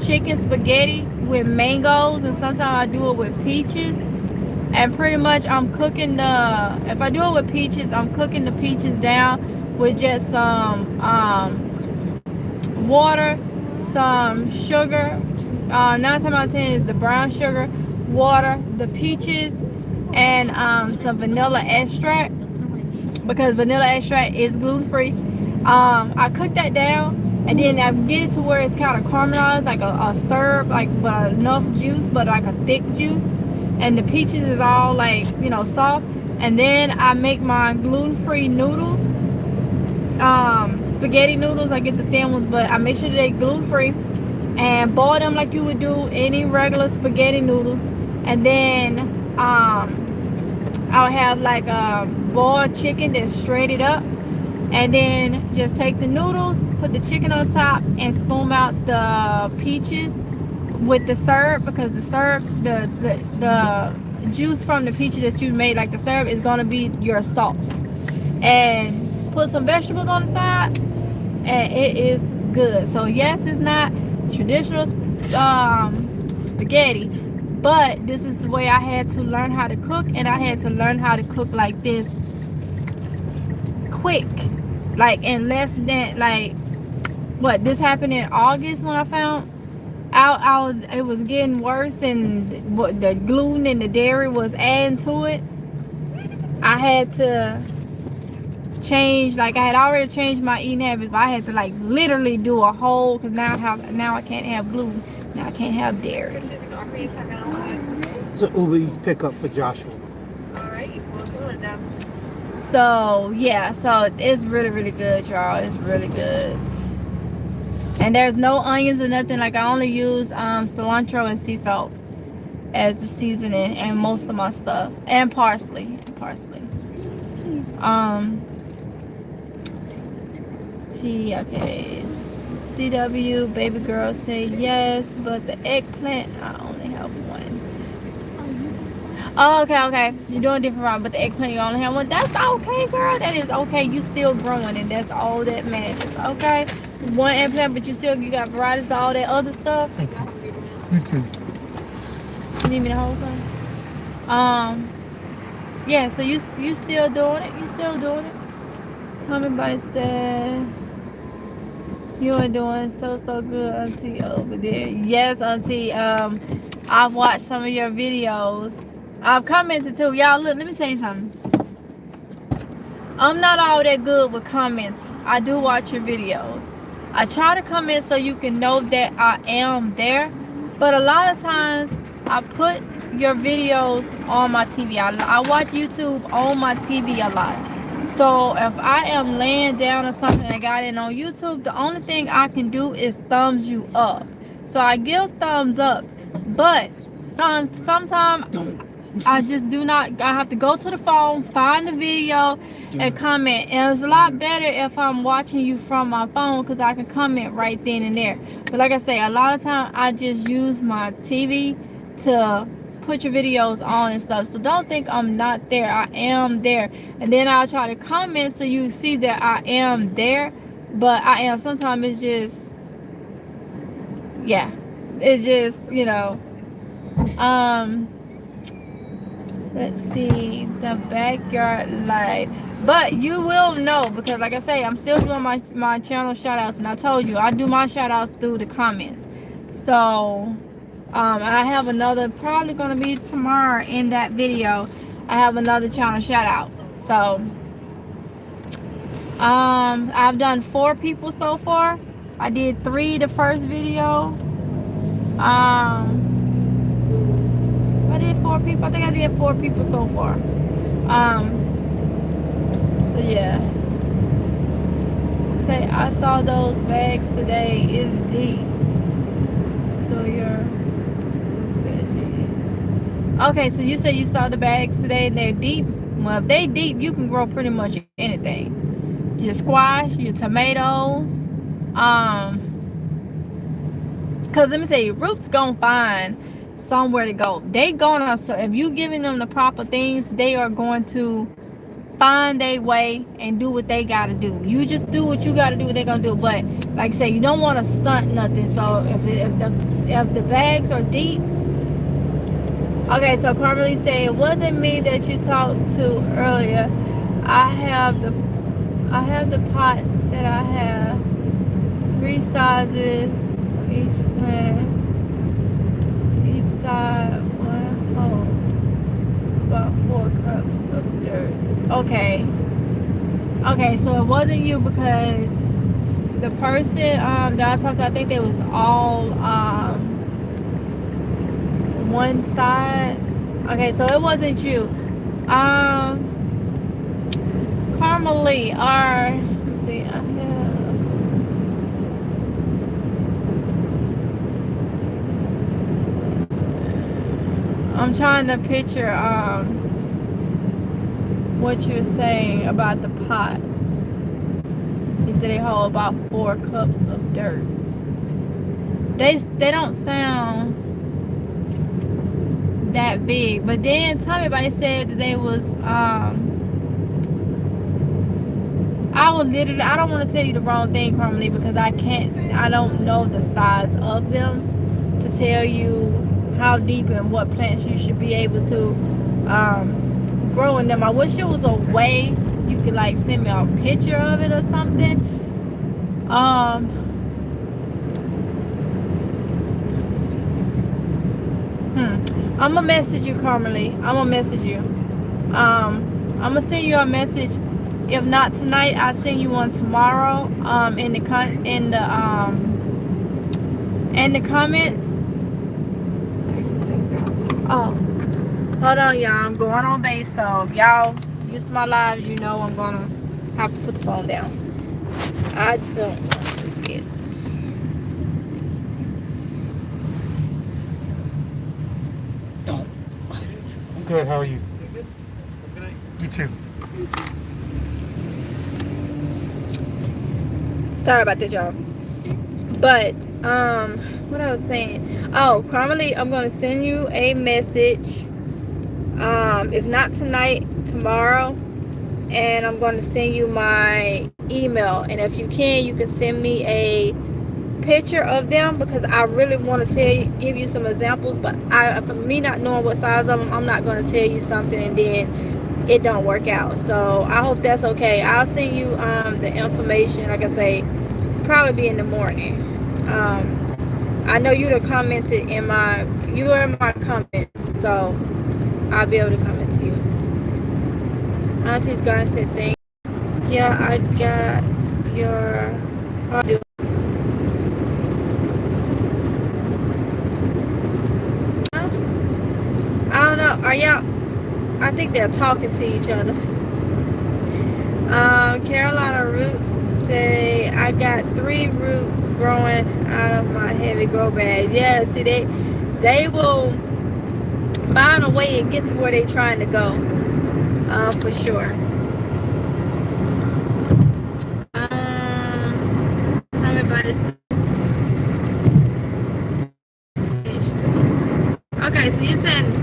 chicken spaghetti with mangoes, and sometimes I do it with peaches. And pretty much I'm cooking if I do it with peaches, I'm cooking the peaches down with just some water, some sugar. 9 times out of 10 is the brown sugar, water, the peaches, and some vanilla extract, because vanilla extract is gluten-free. I cook that down, and then I get it to where it's kind of caramelized, like a syrup, like but enough juice, but like a thick juice. And the peaches is all like, you know, soft. And then I make my gluten-free noodles, spaghetti noodles. I get the thin ones, but I make sure they're gluten-free, and boil them like you would do any regular spaghetti noodles. And then I'll have like boiled chicken that's shredded up, and then just take the noodles, put the chicken on top, and spoon out the peaches with the syrup, because the syrup, the juice from the peaches that you made, like the syrup, is gonna be your sauce. And put some vegetables on the side, and it is good. So yes, it's not traditional spaghetti, but this is the way I had to learn how to cook, and I had to learn how to cook like this quick, like in less than, like, what, this happened in August when I found out it was getting worse, and what the gluten and the dairy was adding to it. I had to change, like I had already changed my eating habits, but I had to like literally do a whole, because now I can't have gluten, now I can't have dairy. So Uber Eats pickup for Joshua. So yeah, so it's really, really good, y'all. It's really good. And there's no onions or nothing. Like, I only use cilantro and sea salt as the seasoning, and most of my stuff, and parsley. Okay, CW baby girl say yes, but the eggplant, I only have one. Oh, okay, you're doing different wrong, but the eggplant, you only have one. That's okay, girl. That is okay. You still growing, and that's all that matters. Okay, one eggplant, but you got varieties of all that other stuff. Thank you. You too. You need me to hold some? Yeah, so you still doing it. Tommy Bunny said, you are doing so good, Auntie, over there. Yes, Auntie. I've watched some of your videos. I've commented too. Y'all, look, let me tell you something. I'm not all that good with comments. I do watch your videos. I try to comment so you can know that I am there. But a lot of times, I put your videos on my TV. I watch YouTube on my TV a lot. So if I am laying down or something and got it on YouTube, the only thing I can do is thumbs you up. So I give thumbs up. But sometimes I just do not. I have to go to the phone, find the video, and comment. And it's a lot better if I'm watching you from my phone because I can comment right then and there. But like I say, a lot of time I just use my TV to put your videos on and stuff. So don't think I'm not there. I am there. And then I'll try to comment so you see that I am there. But I am. Sometimes it's just, yeah. It's just, let's see, the backyard life. But you will know because like I say, I'm still doing my channel shout outs, and I told you I do my shout outs through the comments. So I have another, probably gonna be tomorrow in that video. I have another channel shout out. So I've done 4 people so far. I did 3 the first video. I did 4 people. I think I did 4 people so far. So yeah. Say I saw those bags today. Is deep. So you're okay. So you said you saw the bags today and they're deep. Well, if they deep, you can grow pretty much anything. Your squash, your tomatoes. Cause let me tell you, roots gonna find somewhere to go. They gonna, so if you giving them the proper things, they are going to find their way and do what they gotta do. You just do what you gotta do, what they gonna do. But like I say, you don't want to stunt nothing. So if the bags are deep. Okay, so Carmelie said it wasn't me that you talked to earlier. I have the pots that I have 3 sizes each plant. Each side 1 hose, about 4 cups of dirt. Okay, so it wasn't you because the person that I talked to, I think they was all one side. Okay, so it wasn't you. Carmelie, let's see, I have I'm trying to picture what you're saying about the pots. He said they hold about 4 cups of dirt. They don't sound that big, but then somebody said that they was I don't want to tell you the wrong thing, Carmelie, because I don't know the size of them to tell you how deep and what plants you should be able to grow in them. I wish it was a way you could like send me a picture of it or something. I'm gonna message you, Carmelie. I'm gonna message you. I'm gonna send you a message. If not tonight, I'll send you one tomorrow. In the comments. Oh, hold on, y'all. I'm going on base, so if y'all used to my lives, you know I'm gonna have to put the phone down. I don't want to forget. Don't. I'm good. How are you? You too. Sorry about that, y'all. But what I was saying. Oh, Carmelie, I'm gonna send you a message. If not tonight, tomorrow, and I'm gonna send you my email. And if you can send me a picture of them because I really want to give you some examples. But for me not knowing what size of them, I'm not gonna tell you something and then it don't work out. So I hope that's okay. I'll send you the information, like I say, probably be in the morning. I know you done commented you were in my comments, so I'll be able to comment to you. Auntie's gonna say thank you. Yeah, I got your I don't know. Are y'all? I think they're talking to each other. Carolina roots say I got 3 roots growing out of my heavy grow bag. Yeah, see they will find a way and get to where they're trying to go. For sure. Tell me about this. Okay, so you're saying.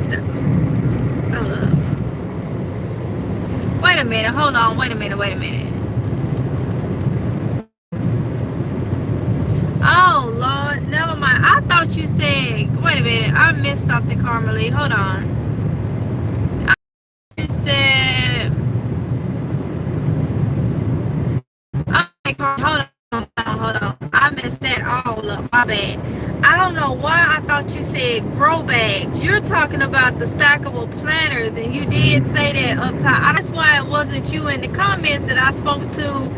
Wait a minute. Hold on. Wait a minute. Oh, Lord. Never mind. I thought you said... Wait a minute. I missed something, Carmelie. Hold on. You said... Okay, hold on. I messed that all up. My bad. I don't know why I thought you said grow bags. You're talking about the stackable planters, and you did say that up top. That's why it wasn't you in the comments that I spoke to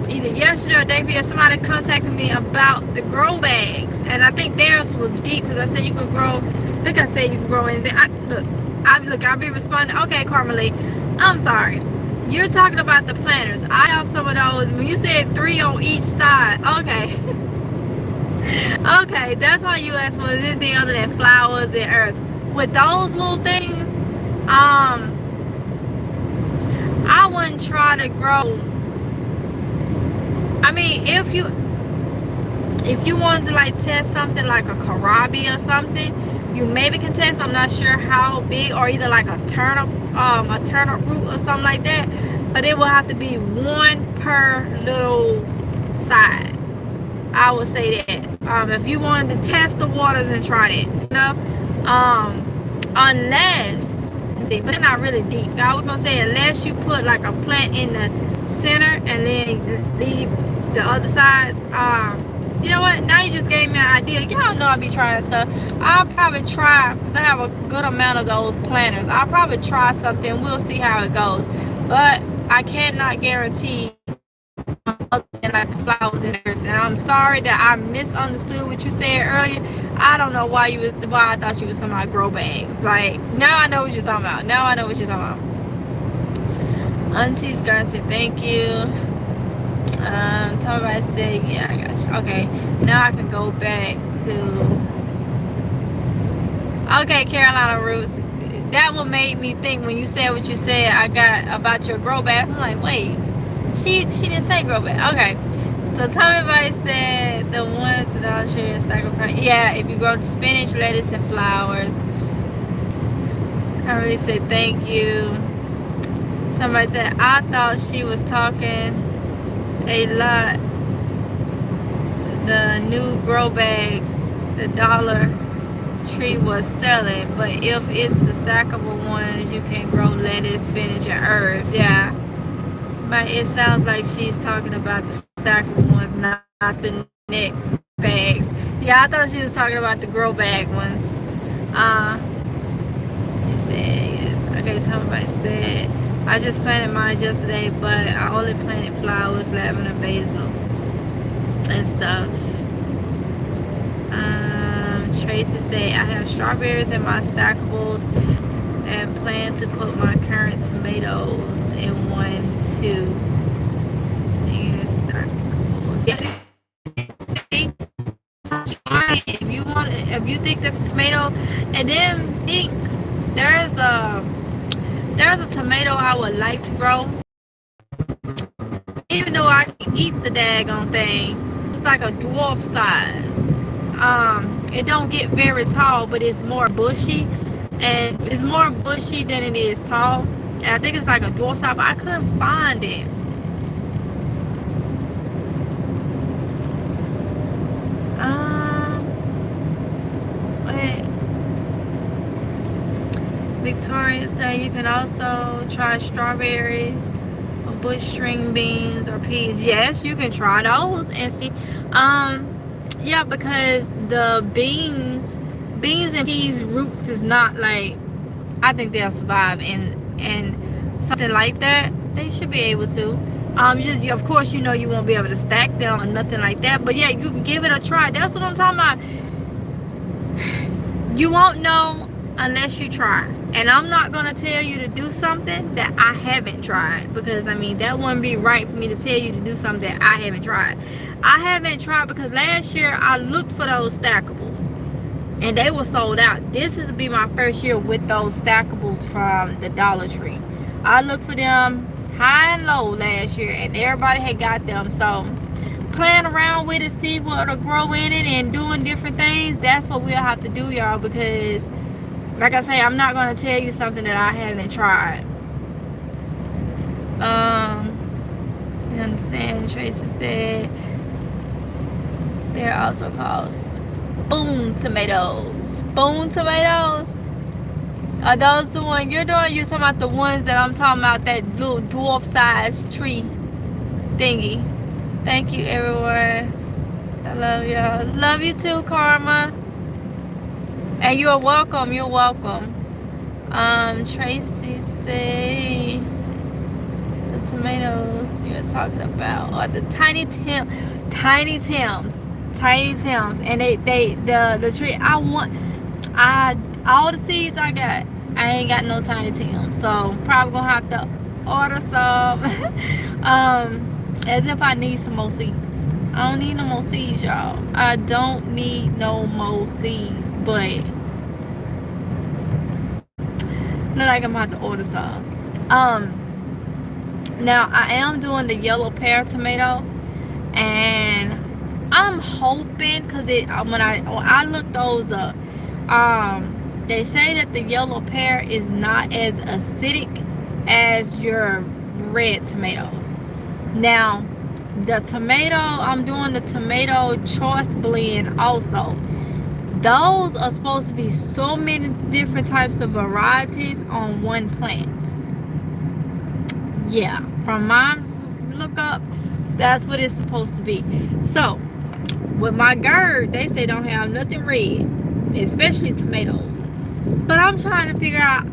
either yesterday or day before. Somebody contacted me about the grow bags, and I think theirs was deep because I said you could grow. I think I said you can grow anything. I'll be responding. Okay, Carmelie, I'm sorry. You're talking about the planters. I have some of those. When you said 3 on each side, okay. Okay, that's why you asked for anything other than flowers and herbs. With those little things, I wouldn't try to grow. I mean, if you wanted to like test something like a kohlrabi or something, you maybe can test. I'm not sure how big, or either like a turnip root or something like that. But it will have to be 1 per little side. I would say that. If you wanted to test the waters and try it, unless, see, but they're not really deep. I was gonna say unless you put like a plant in the center and then leave the other sides. You know what? Now you just gave me an idea. Y'all know I be trying stuff. I'll probably try, because I have a good amount of those planters. I'll probably try something. We'll see how it goes. But I cannot guarantee other than like the flowers and everything. And I'm sorry that I misunderstood what you said earlier. I don't know why I thought you was talking about grow bags. Like, now I know what you're talking about. Auntie's gonna say thank you. Tell me I said, yeah, I got you. Okay, now I can go back to. Okay, Carolina Roots. That what made me think when you said what you said. I got about your grow bag. I'm like, wait, she didn't say grow bag. Okay, so Tommy Vice said the ones that I'll share is sacrifice. Yeah, if you grow spinach, lettuce, and flowers. I really said thank you. Somebody said I thought she was talking a lot. The new grow bags the Dollar Tree was selling, but if it's the stackable ones, you can grow lettuce, spinach, and herbs. Yeah, but it sounds like she's talking about the stackable ones, not the net bags. Yeah, I thought she was talking about the grow bag ones. He said yes. Okay, somebody said I just planted mine yesterday, but I only planted flowers, lavender, basil, and stuff. Tracy said I have strawberries in my stackables and plan to put my current tomatoes in 1, 2 stackables. Yes. If you think that's a tomato, and then think there's a tomato I would like to grow. Even though I can eat the daggone thing, it's like a dwarf size. It don't get very tall, but it's more bushy, and it's more bushy than it is tall. And I think it's like a dwarf size, but I couldn't find it. Victoria said you can also try strawberries or bush string beans or peas. Yes, you can try those and see. Yeah, because the beans and peas roots is not like, I think they'll survive, and something like that they should be able to. Just of course you won't be able to stack them or nothing like that, but yeah, you can give it a try. That's what I'm talking about. You won't know unless you try. And I'm not going to tell you to do something that I haven't tried. Because, I mean, that wouldn't be right for me to tell you to do something that I haven't tried. I haven't tried because last year I looked for those stackables. And they were sold out. This is be my first year with those stackables from the Dollar Tree. I looked for them high and low last year. And everybody had got them. So playing around with it, see what'll grow in it, and doing different things. That's what we'll have to do, y'all, because like I say, I'm not going to tell you something that I haven't tried. You understand? Tracy said they're also called spoon tomatoes. Spoon tomatoes? Are those the ones you're doing? You're talking about the ones that I'm talking about, that little dwarf sized tree thingy. Thank you, everyone. I love y'all. Love you too, Karma. And you're welcome. You're welcome. Tracy say the tomatoes you're talking about are the tiny Tims, and the tree I want. All the seeds I got, I ain't got no tiny Tims, so probably gonna have to order some. As if I need some more seeds. I don't need no more seeds, y'all. I don't need no more seeds, but look like I'm about to order some. Now I am doing the yellow pear tomato, and I'm hoping, because when I looked those up, they say that the yellow pear is not as acidic as your red tomatoes. Now, the tomato, I'm doing the tomato choice blend also. Those are supposed to be so many different types of varieties on one plant. Yeah, from my look up, that's what it's supposed to be. So, with my gourd, they say don't have nothing red, especially tomatoes. But I'm trying to figure out,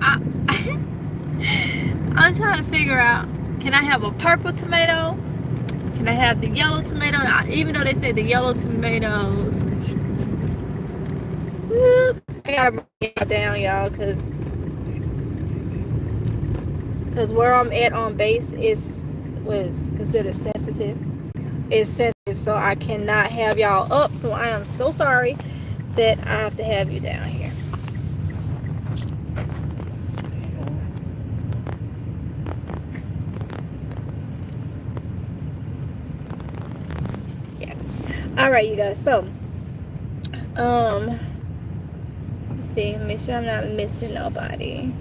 I'm trying to figure out, can I have a purple tomato? Can I have the yellow tomato? Now, even though they say the yellow tomatoes, I gotta bring it down, y'all, because where I'm at on base was considered sensitive. It's sensitive, so I cannot have y'all up. So I am so sorry that I have to have you down here. All right, you guys. So, let's see. Make sure I'm not missing nobody.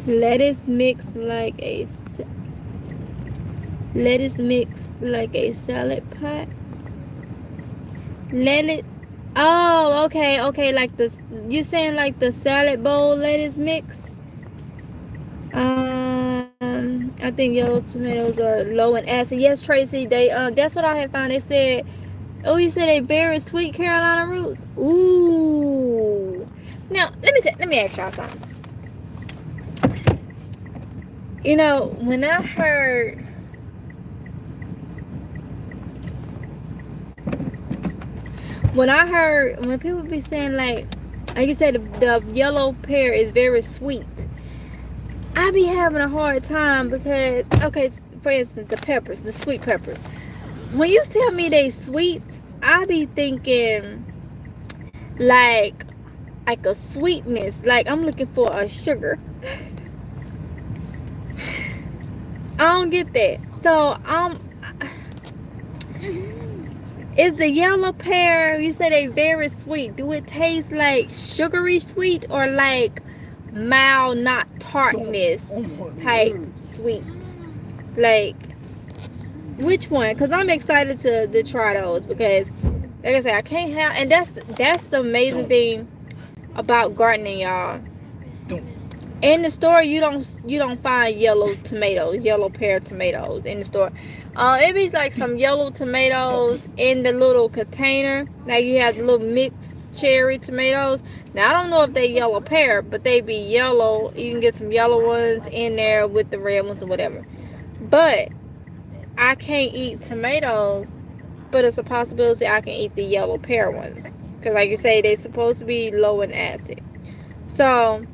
Lettuce mix like a salad pot. Lettuce. Oh, okay. Like you saying like the salad bowl lettuce mix? I think yellow tomatoes are low in acid. Yes, Tracy. They that's what I had found. They said, oh, you said they very sweet Carolina roots. Ooh. Now let me ask y'all something. You know, when I heard when people be saying like you said the yellow pear is very sweet, I be having a hard time because, okay, for instance, the sweet peppers, when you tell me they sweet, I be thinking like a sweetness, like I'm looking for a sugar. I don't get that. So is the yellow pear, you say they very sweet, do it taste like sugary sweet or like mild, not tartness type sweet? Like Which one? Because I'm excited to try those because, like I said, I can't have, and that's the amazing thing about gardening, y'all. In the store, you don't find yellow tomatoes, yellow pear tomatoes in the store. It be like some yellow tomatoes in the little container. Now you have the little mixed cherry tomatoes. Now I don't know if they yellow pear, but they be yellow. You can get some yellow ones in there with the red ones or whatever. But I can't eat tomatoes, but it's a possibility I can eat the yellow pear ones. Because like you say, they're supposed to be low in acid. So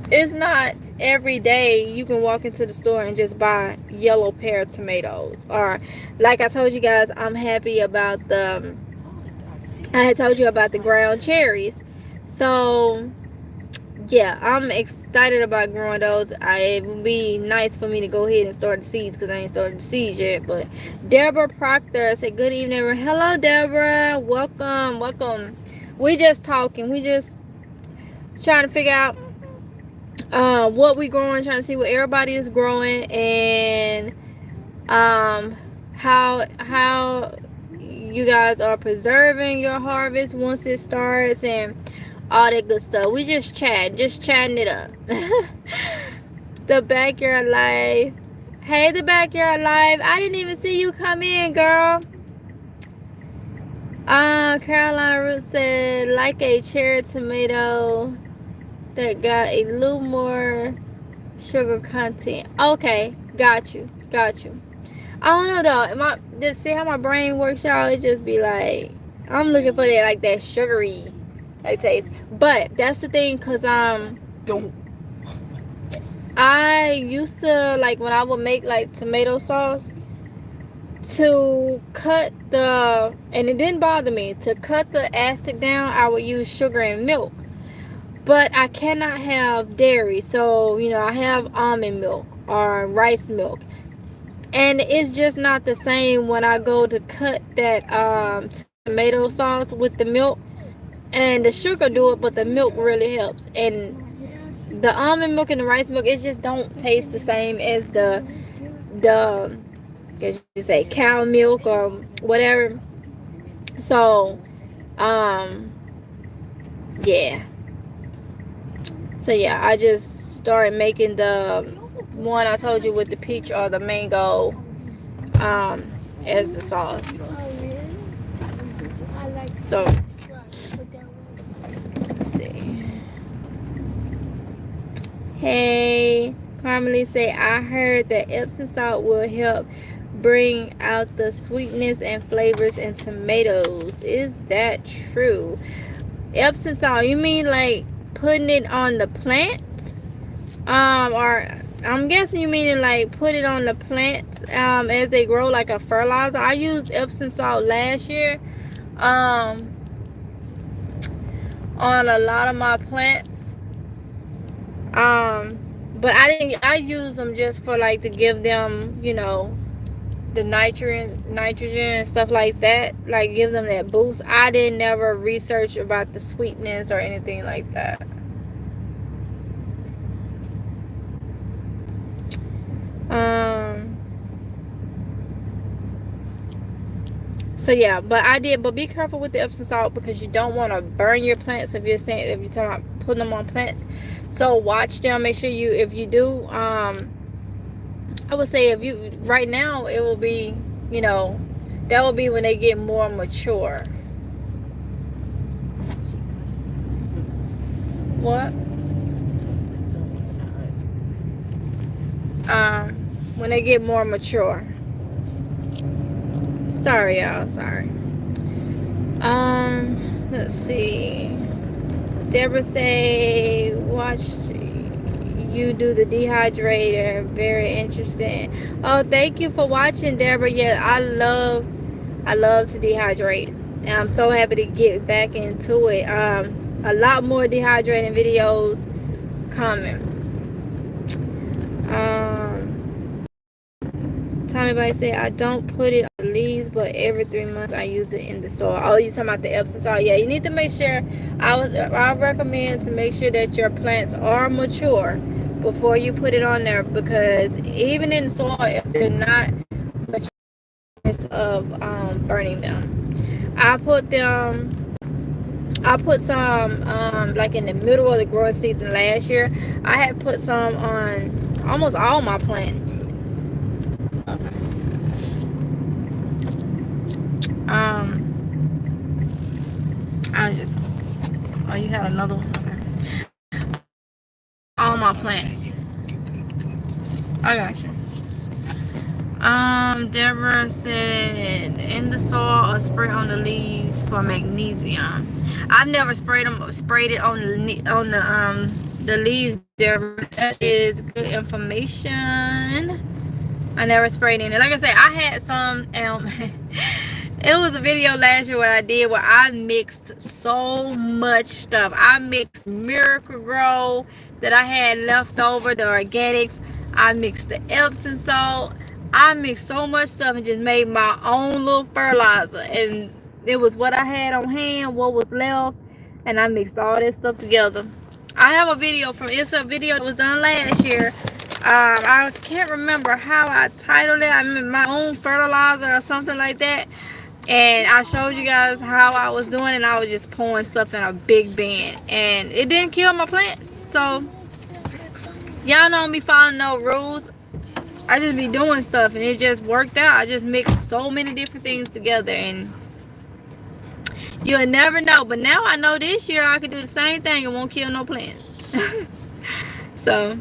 it's not every day you can walk into the store and just buy yellow pear tomatoes. Or like I told you guys, I'm happy about I had told you about the ground cherries. So yeah, I'm excited about growing those. It would be nice for me to go ahead and start the seeds because I ain't started the seeds yet. But Deborah Proctor said, good evening. Hello, Deborah. Welcome. We just talking. We just trying to figure out what we growing, trying to see what everybody is growing, and how you guys are preserving your harvest once it starts and all that good stuff. We just chatting it up. The Backyard Live. Hey, the Backyard Live. I didn't even see you come in, girl. Carolina Root said, like a cherry tomato that got a little more sugar content. Okay, got you. I don't know though. Just see how my brain works, y'all. It just be like, I'm looking for that, like that sugary taste. But that's the thing, cause I used to, like, when I would make like tomato sauce, to cut and it didn't bother me to cut the acid down. I would use sugar and milk. But I cannot have dairy, so I have almond milk or rice milk, and it's just not the same when I go to cut that tomato sauce with the milk. And the sugar do it, but the milk really helps. And the almond milk and the rice milk, it just don't taste the same as the as you say, cow milk or whatever. So yeah. So yeah, I just started making the one I told you with the peach or the mango as the sauce. So let's see. Hey, Carmelie say, I heard that Epsom salt will help bring out the sweetness and flavors in tomatoes. Is that true? Epsom salt, you mean like putting it on the plant? Or I'm guessing you mean like put it on the plants as they grow, like a fertilizer. I used Epsom salt last year on a lot of my plants. But I use them just for like to give them, the nitrogen and stuff like that, like give them that boost. I didn't never research about the sweetness or anything like that. So yeah, but be careful with the Epsom salt because you don't want to burn your plants if you're talking about putting them on plants. So watch them, make sure if you do, I would say right now it will be, that will be when they get more mature. What? When they get more mature. Sorry, y'all. Sorry. Let's see. Deborah say, watch you do the dehydrator. Very interesting. Oh, thank you for watching, Deborah. Yeah, I love to dehydrate, and I'm so happy to get back into it. A lot more dehydrating videos coming. Tommy Bite said, I don't put it on the leaves, but every 3 months I use it in the soil. Oh, you talking about the Epsom salt? Yeah, you need to make sure. I recommend to make sure that your plants are mature before you put it on there, because even in the soil, if they're not of burning them. I put some like in the middle of the growing season last year. I had put some on almost all my plants. Okay. I just, oh, you had another one? Okay. All my plants. I got you. Deborah said in the soil or spray on the leaves for magnesium. I've never sprayed it on the leaves, Deborah. That is good information. I never sprayed in it. Like I said, I had some it was a video last year what I did where I mixed so much stuff. I mixed Miracle Grow that I had left over, the organics. I mixed the Epsom salt. I mixed so much stuff and just made my own little fertilizer. And it was what I had on hand, what was left, and I mixed all that stuff together. I have a video it's a video that was done last year. I can't remember how I titled it. I mean, my own fertilizer or something like that. And I showed you guys how I was doing, and I was just pouring stuff in a big bin, and it didn't kill my plants. So y'all don't be following no rules. I just be doing stuff, and it just worked out. I just mixed so many different things together, and you'll never know. But now I know this year I can do the same thing and won't kill no plants. So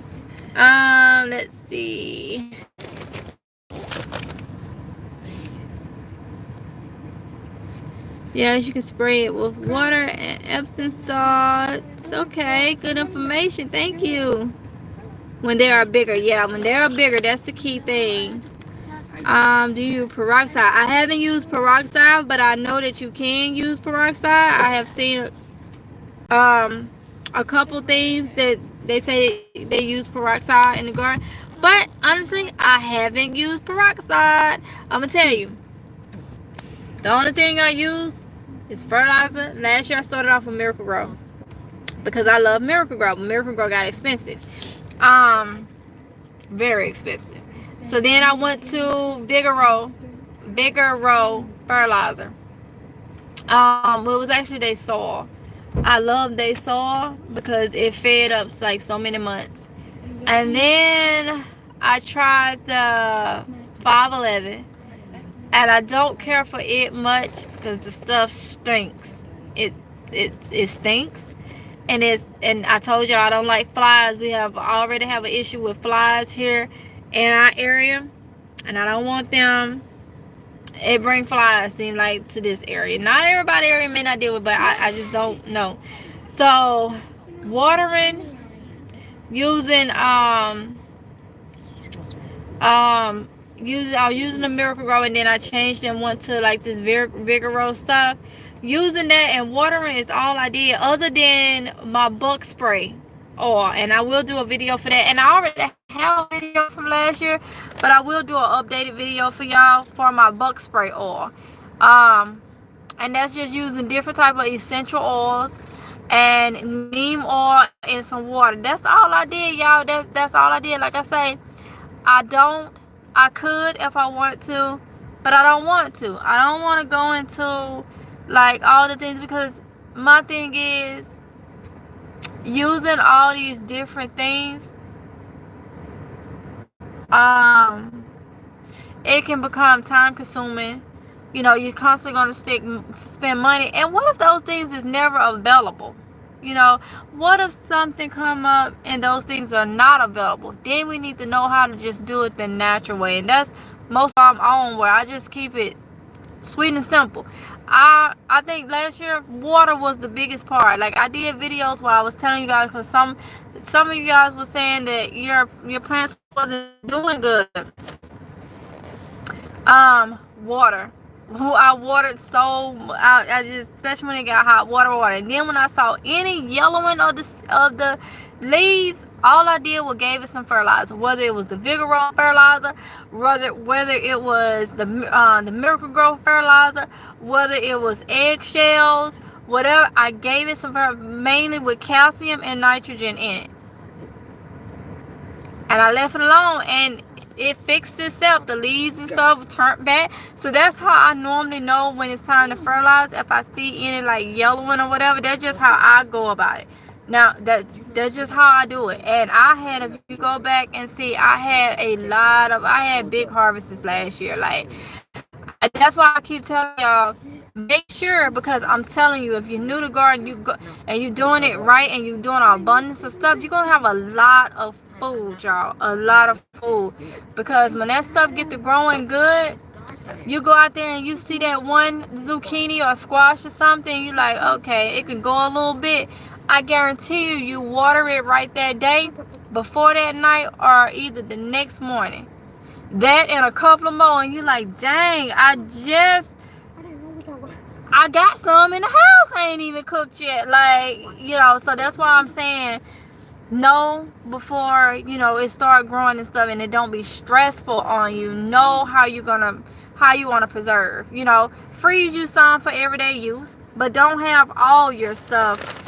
let's see. Yes, you can spray it with water and Epsom salt. Okay, good information. Thank you. When they are bigger, yeah, when they are bigger, that's the key thing. Do you peroxide? I haven't used peroxide, but I know that you can use peroxide. I have seen a couple things that they say they use peroxide in the garden, but honestly, I haven't used peroxide. I'm gonna tell you, the only thing I use is fertilizer. Last year I started off with Miracle Grow because I love Miracle Grow, but Miracle Grow got expensive. Very expensive. So then I went to Bigger Row fertilizer. It was actually their soil. I love their soil because it fed up like so many months. And then I tried the 511, and I don't care for it much because the stuff stinks. It stinks. And I told y'all I don't like flies. We already have an issue with flies here in our area, and I don't want them. It brings flies, seem like, to this area. Not everybody area may not deal with, but I just don't know. So watering, using I was using the Miracle Grow, and then I changed and went to like this Vigoro stuff. Using that and watering is all I did, other than my bug spray oil, and I will do a video for that. And I already have a video from last year, but I will do an updated video for y'all for my bug spray oil. And that's just using different type of essential oils and neem oil and some water. That's all I did, y'all. That's all I did. Like I say, I could if I wanted to, but I don't want to. I don't want to go into like all the things, because my thing is using all these different things, it can become time consuming. You know, you're constantly going to spend money, and what if those things is never available? You know, what if something come up and those things are not available? Then we need to know how to just do it the natural way, and that's most of my own, where I just keep it sweet and simple. I think last year water was the biggest part. Like, I did videos where I was telling you guys, because some of you guys were saying that your plants wasn't doing good. Water. I watered I just, especially when it got hot, water. And then when I saw any yellowing of the leaves, all I did was gave it some fertilizer, whether it was the Vigoro fertilizer, whether it was the Miracle Grow fertilizer, whether it was eggshells, whatever. I gave it some mainly with calcium and nitrogen in it, and I left it alone. And it fixed itself. The leaves and stuff turned back. So that's how I normally know when it's time to fertilize. If I see any like yellowing or whatever, that's just how I go about it. Now that's just how I do it. And I had, if you go back and see, I had big harvests last year. Like, that's why I keep telling y'all, make sure, because I'm telling you, if you're new to garden, and you're doing it right, and you're doing an abundance of stuff, you're gonna have a lot of food, y'all. A lot of food. Because when that stuff get to growing good, you go out there and you see that one zucchini or squash or something, you're like, okay, it can go a little bit. I guarantee you water it right that day, before that night, or either the next morning. That and a couple of more, and you're like, dang, I got some in the house. I ain't even cooked yet. Like, so that's why I'm saying, know before, it start growing and stuff, and it don't be stressful on you. Know how you want to preserve. Freeze you some for everyday use, but don't have all your stuff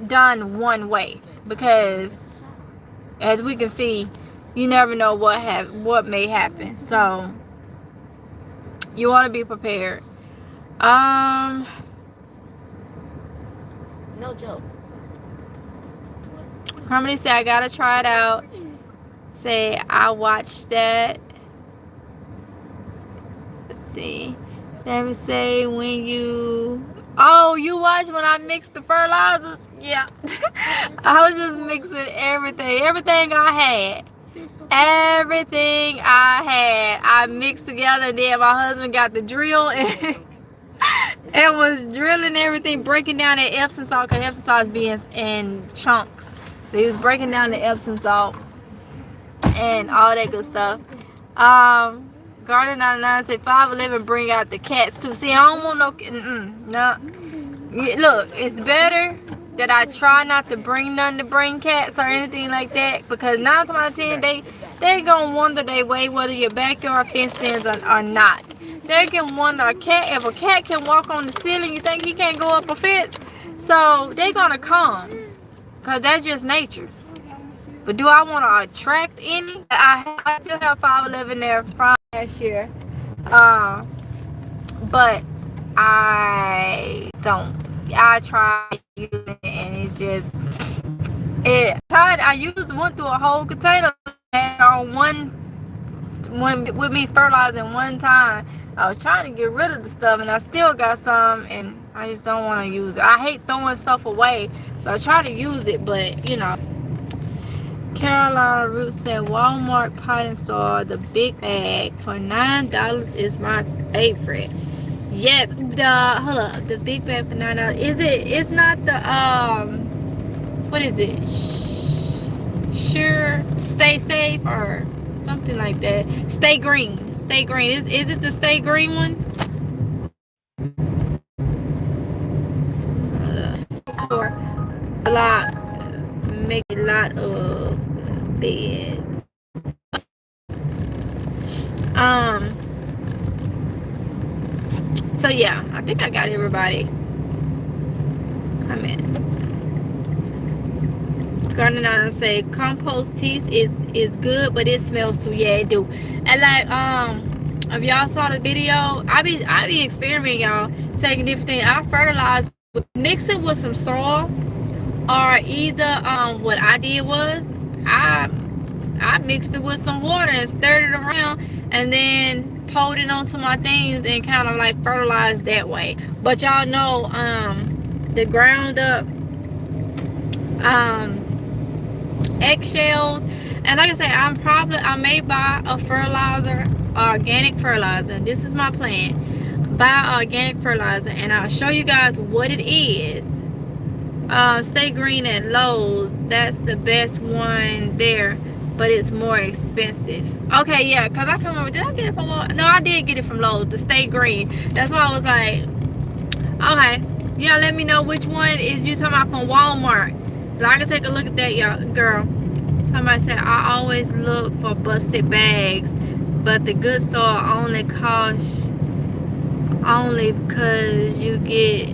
done one way, because as we can see, you never know what may happen. So you want to be prepared. No joke. Harmony said, I gotta try it out. Say, I watched that. Let's see. Never say when you... Oh, you watched when I mixed the fertilizers? Yeah. I was just mixing everything I had. Everything I had, I mixed together, and then my husband got the drill and was drilling everything, breaking down that Epsom salt, because Epsom salt is in chunks. So he was breaking down the Epsom salt and all that good stuff. Garden 99 said 511 bring out the cats too. See, I don't want no. Look, it's better that I try not to bring none to bring cats or anything like that, because 9 times out of 10 they gonna wonder their way whether your backyard fenced in or not. They can wonder, if a cat can walk on the ceiling, you think he can't go up a fence? So they gonna come, because that's just nature. But do I want to attract any? I still have 511 there from last year, but I don't. I tried using it, and it's just I went through a whole container on one with me fertilizing one time. I was trying to get rid of the stuff, and I still got some, and I just don't want to use it. I hate throwing stuff away, so I try to use it, but Carolina Root said Walmart pot and soil, the big bag for $9 is my favorite. Yes, the big bag for $9. It's not the what is it? Sure, stay safe or something like that. Stay green. Stay green. Is it the stay green one? Make a lot of beds. So yeah, I think I got everybody comments. Gardener say compost teas is good, but it smells too. Yeah, it do. And like if y'all saw the video, I be experimenting, y'all, taking different things. I fertilize, mix it with some soil, or either what I did was I mixed it with some water and stirred it around, and then poured it onto my things and kind of like fertilized that way. But y'all know the ground up eggshells, and like I said, I may buy a fertilizer, organic fertilizer. This is my plan. Buy organic fertilizer, and I'll show you guys what it is. Stay Green at Lowe's, that's the best one there, but it's more expensive. Okay, yeah, because I can't remember, did I get it from Lowe's? No, I did get it from Lowe's, the Stay Green. That's why I was like, okay, yeah, let me know which one is you talking about from Walmart, so I can take a look at that, y'all. Girl, somebody said I always look for busted bags, but the good soil only costs because you get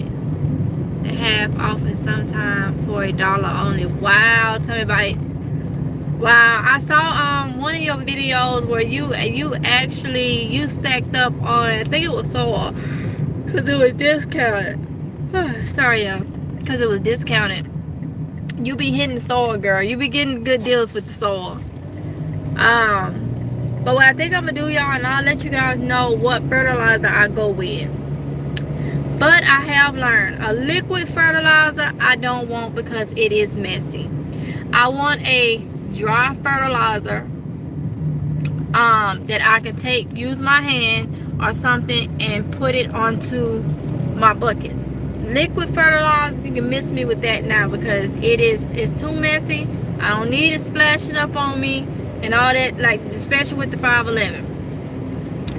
the half off, and sometime for $1 only. Wow, tell me about it. Wow, I saw one of your videos where you actually stacked up on, I think it was soil, because it was discounted. Sorry, y'all, because it was discounted. You be hitting the soil, girl. You be getting good deals with the soil. But what I think I'm gonna do, y'all, and I'll let you guys know what fertilizer I go with. But I have learned a liquid fertilizer I don't want because it is messy. I want a dry fertilizer that I can use my hand or something and put it onto my buckets. Liquid fertilizer, you can miss me with that now because it's too messy. I don't need it splashing up on me and all that, like especially with the 511.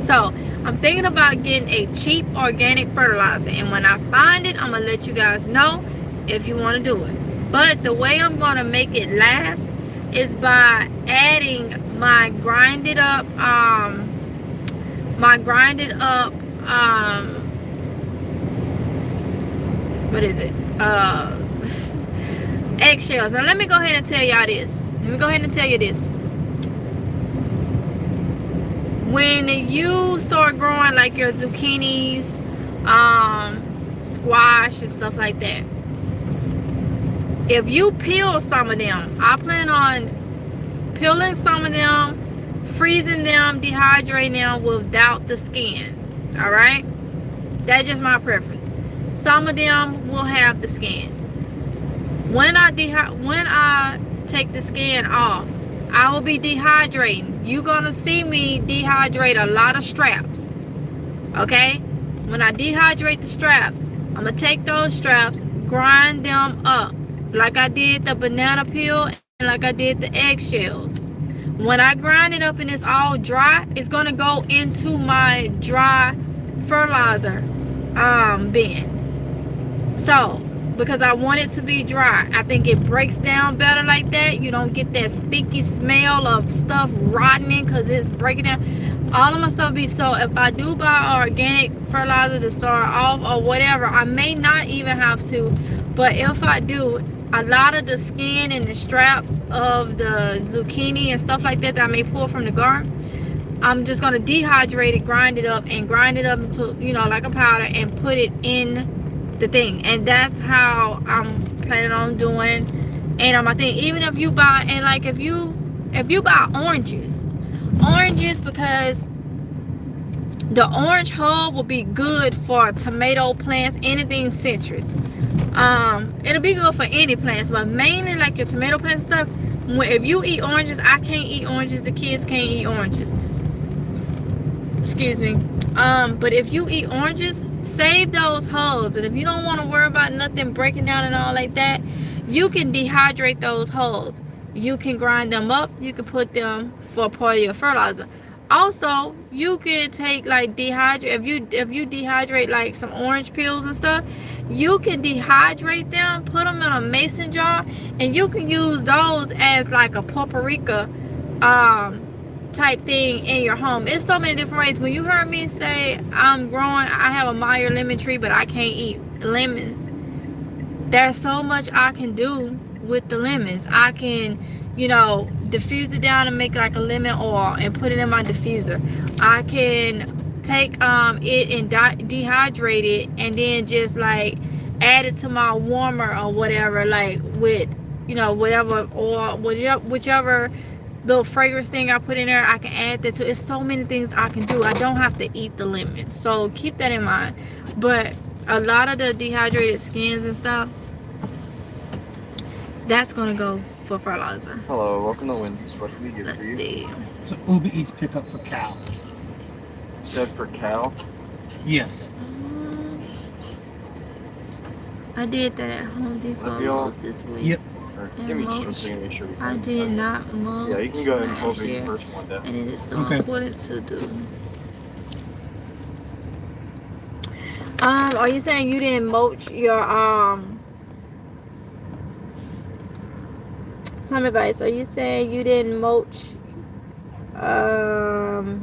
So I'm thinking about getting a cheap organic fertilizer, and when I find it, I'm gonna let you guys know if you want to do it. But the way I'm gonna make it last is by adding my grinded up what is it, eggshells. Now let me go ahead and tell y'all this. When you start growing like your zucchinis, squash and stuff like that, if you peel some of them, I plan on peeling some of them, freezing them, dehydrating them without the skin. All right, that's just my preference. Some of them will have the skin. When I take the skin off, I will be dehydrating. You're gonna see me dehydrate a lot of straps. Okay? When I dehydrate the straps, I'm gonna take those straps, grind them up like I did the banana peel and like I did the eggshells. When I grind it up and it's all dry, it's gonna go into my dry fertilizer bin. So, because I want it to be dry, I think it breaks down better like that. You don't get that stinky smell of stuff rotting because it's breaking down. All of my stuff be, so if I do buy organic fertilizer to start off or whatever, I may not even have to, but if I do, a lot of the skin and the straps of the zucchini and stuff like that I may pull from the garden, I'm just going to dehydrate it, grind it up into, like a powder, and put it in the thing. And that's how I'm planning on doing. And I think even if you buy, and like if you buy oranges, because the orange hull will be good for tomato plants, anything citrus. It'll be good for any plants, but mainly like your tomato plants and stuff. If you eat oranges, I can't eat oranges, the kids can't eat oranges, excuse me. But if you eat oranges, save those hulls. And if you don't want to worry about nothing breaking down and all like that, you can dehydrate those hulls. You can grind them up. You can put them for part of your fertilizer. Also, you can take like dehydrate, if you dehydrate like some orange peels and stuff, you can dehydrate them, put them in a mason jar, and you can use those as like a paprika type thing in your home. It's so many different ways. When you heard me say I have a Meyer lemon tree, but I can't eat lemons, there's so much I can do with the lemons. I can, diffuse it down and make like a lemon oil and put it in my diffuser. I can take it and dehydrate it and then just like add it to my warmer or whatever, like with whatever oil, whichever little fragrance thing I put in there, I can add that to. It's so many things I can do. I don't have to eat the lemon, so keep that in mind. But a lot of the dehydrated skins and stuff, that's gonna go for fertilizer. Hello, welcome to Wendy's. What can we get for you? Let's see. So Uber Eats pickup for Cal. Said for Cal? Yes. I did that at Home Depot this week. Yep. Or give me just 1 second to make sure we I did not mulch. Yeah, you can go ahead and last pull the year, first one down. and it is so Okay. important to do. Are you saying you didn't mulch your some advice? Are you saying you didn't mulch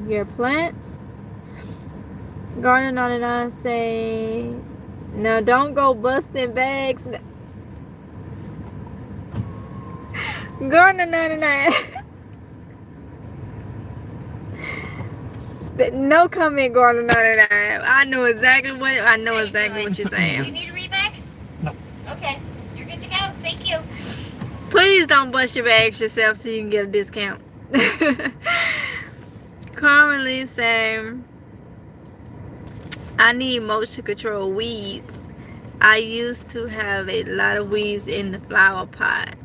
your plants? Garden 99 say, now don't go busting bags. Gardner 99. No comment, Gardner 99. I know exactly what you're saying. You need a read back? No. Okay. You're good to go. Thank you. Please don't bust your bags yourself so you can get a discount. Currently saying I need motion control weeds. I used to have a lot of weeds in the flower pots.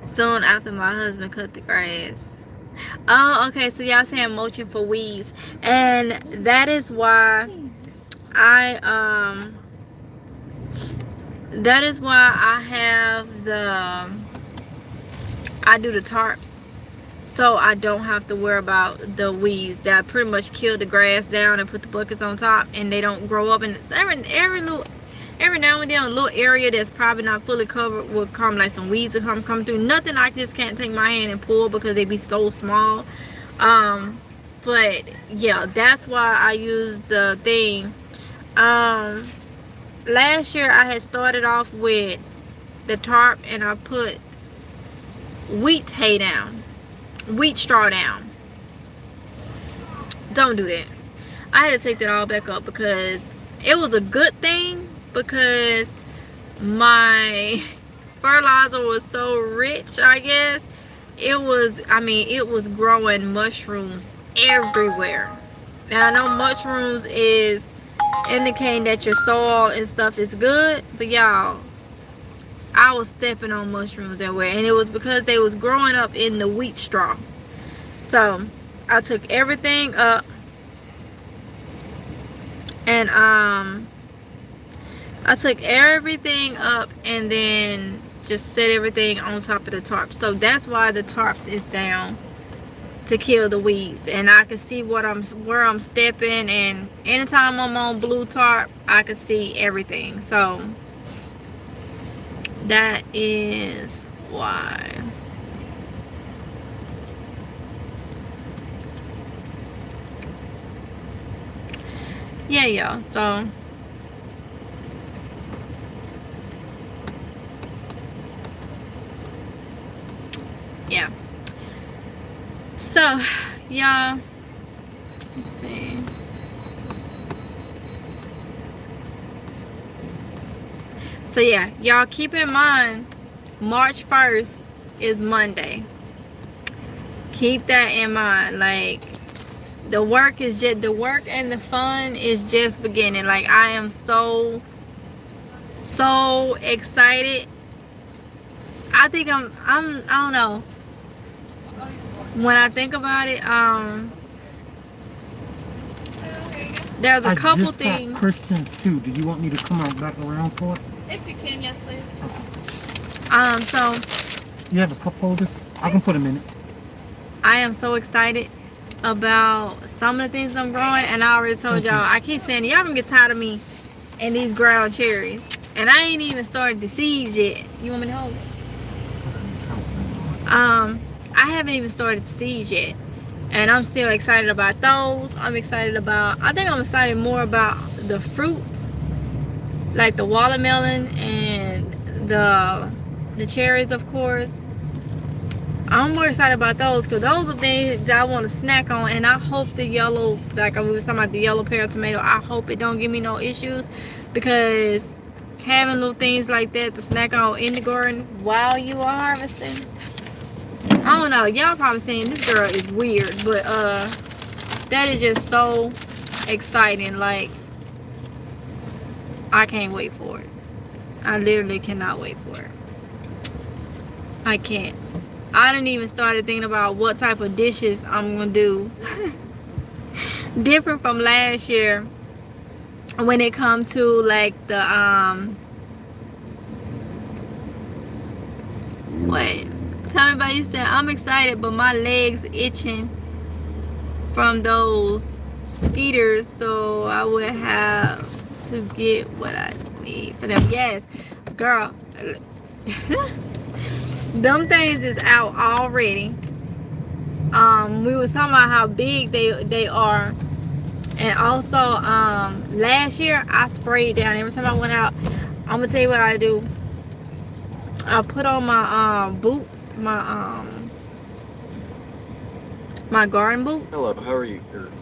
Soon after my husband cut the grass. Oh, okay, so y'all saying mulching for weeds. And that is why I have I do the tarps. So I don't have to worry about the weeds that pretty much kill the grass down and put the buckets on top and they don't grow up. And it's every now and then a little area that's probably not fully covered will come, like some weeds will come through. Nothing I just can't take my hand and pull because they be so small. But yeah, that's why I use the thing. Last year I had started off with the tarp and I put wheat straw down. Don't do that. I had to take that all back up because it was a good thing, because my fertilizer was so rich, I guess. It was growing mushrooms everywhere. Now I know mushrooms is indicating that your soil and stuff is good, but y'all, I was stepping on mushrooms everywhere, and it was because they was growing up in the wheat straw. So I took everything up and and then just set everything on top of the tarp. So that's why the tarps is down, to kill the weeds. And I can see where I'm stepping, and anytime I'm on blue tarp I can see everything. So that is why. Yeah, y'all. So yeah. So y'all, let's see. So yeah, y'all keep in mind March 1st is Monday. Keep that in mind. Like, the work and the fun is just beginning. Like, I am so excited. I think I don't know. When I think about it, there's a couple just things. Got Christians too. Do you want me to come out back around for it? If you can, yes, please. So You have a cup holder? I can put them in it. I am so excited about some of the things I'm growing, and I already told y'all, I keep saying y'all gonna get tired of me and these ground cherries, and I ain't even started the seeds yet. You want me to hold it? I haven't even started the seeds yet, and I'm still excited about those. I think I'm excited more about the fruits, like the watermelon and the cherries, of course. I'm more excited about those because those are things that I want to snack on, and I hope the yellow, like we was talking about the yellow pear tomato, I hope it don't give me no issues, because having little things like that to snack on in the garden while you are harvesting, I don't know, y'all probably saying this girl is weird, but that is just so exciting. Like, I can't wait for it. I literally cannot wait for it. I can't. I didn't even started thinking about what type of dishes I'm gonna do. Different from last year when it comes to like the what? Tell me about you said I'm excited, but my legs itching from those skeeters, so I would have to get what I need for them. Yes, girl. Them things is out already. We was talking about how big they are, and also last year I sprayed down every time I went out. I'm gonna tell you what I do. I put on my boots, my garden boots. Hello, how are you?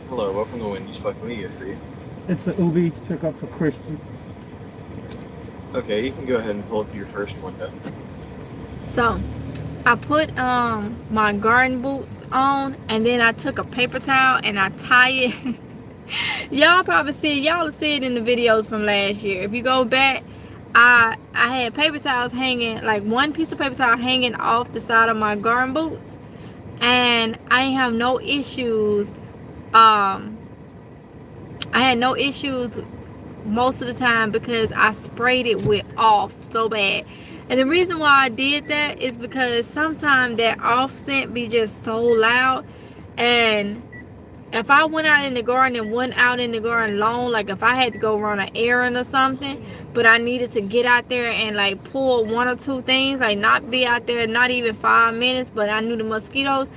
Hello, welcome to Wendy's. What can we get for you? It's an Uber Eats pickup for Christian. Okay, you can go ahead and pull up your first window. So I put my garden boots on, and then I took a paper towel and I tie it. Y'all will see it in the videos from last year. If you go back, I had paper towels hanging, like one piece of paper towel hanging off the side of my garden boots, and I didn't have no issues. I had no issues most of the time because I sprayed it with off so bad. And the reason why I did that is because sometimes that off scent be just so loud, and if I went out in the garden and went out in the garden alone, like if I had to go run an errand or something, but I needed to get out there and like pull one or two things, like not be out there not even 5 minutes, but I knew the mosquitoes,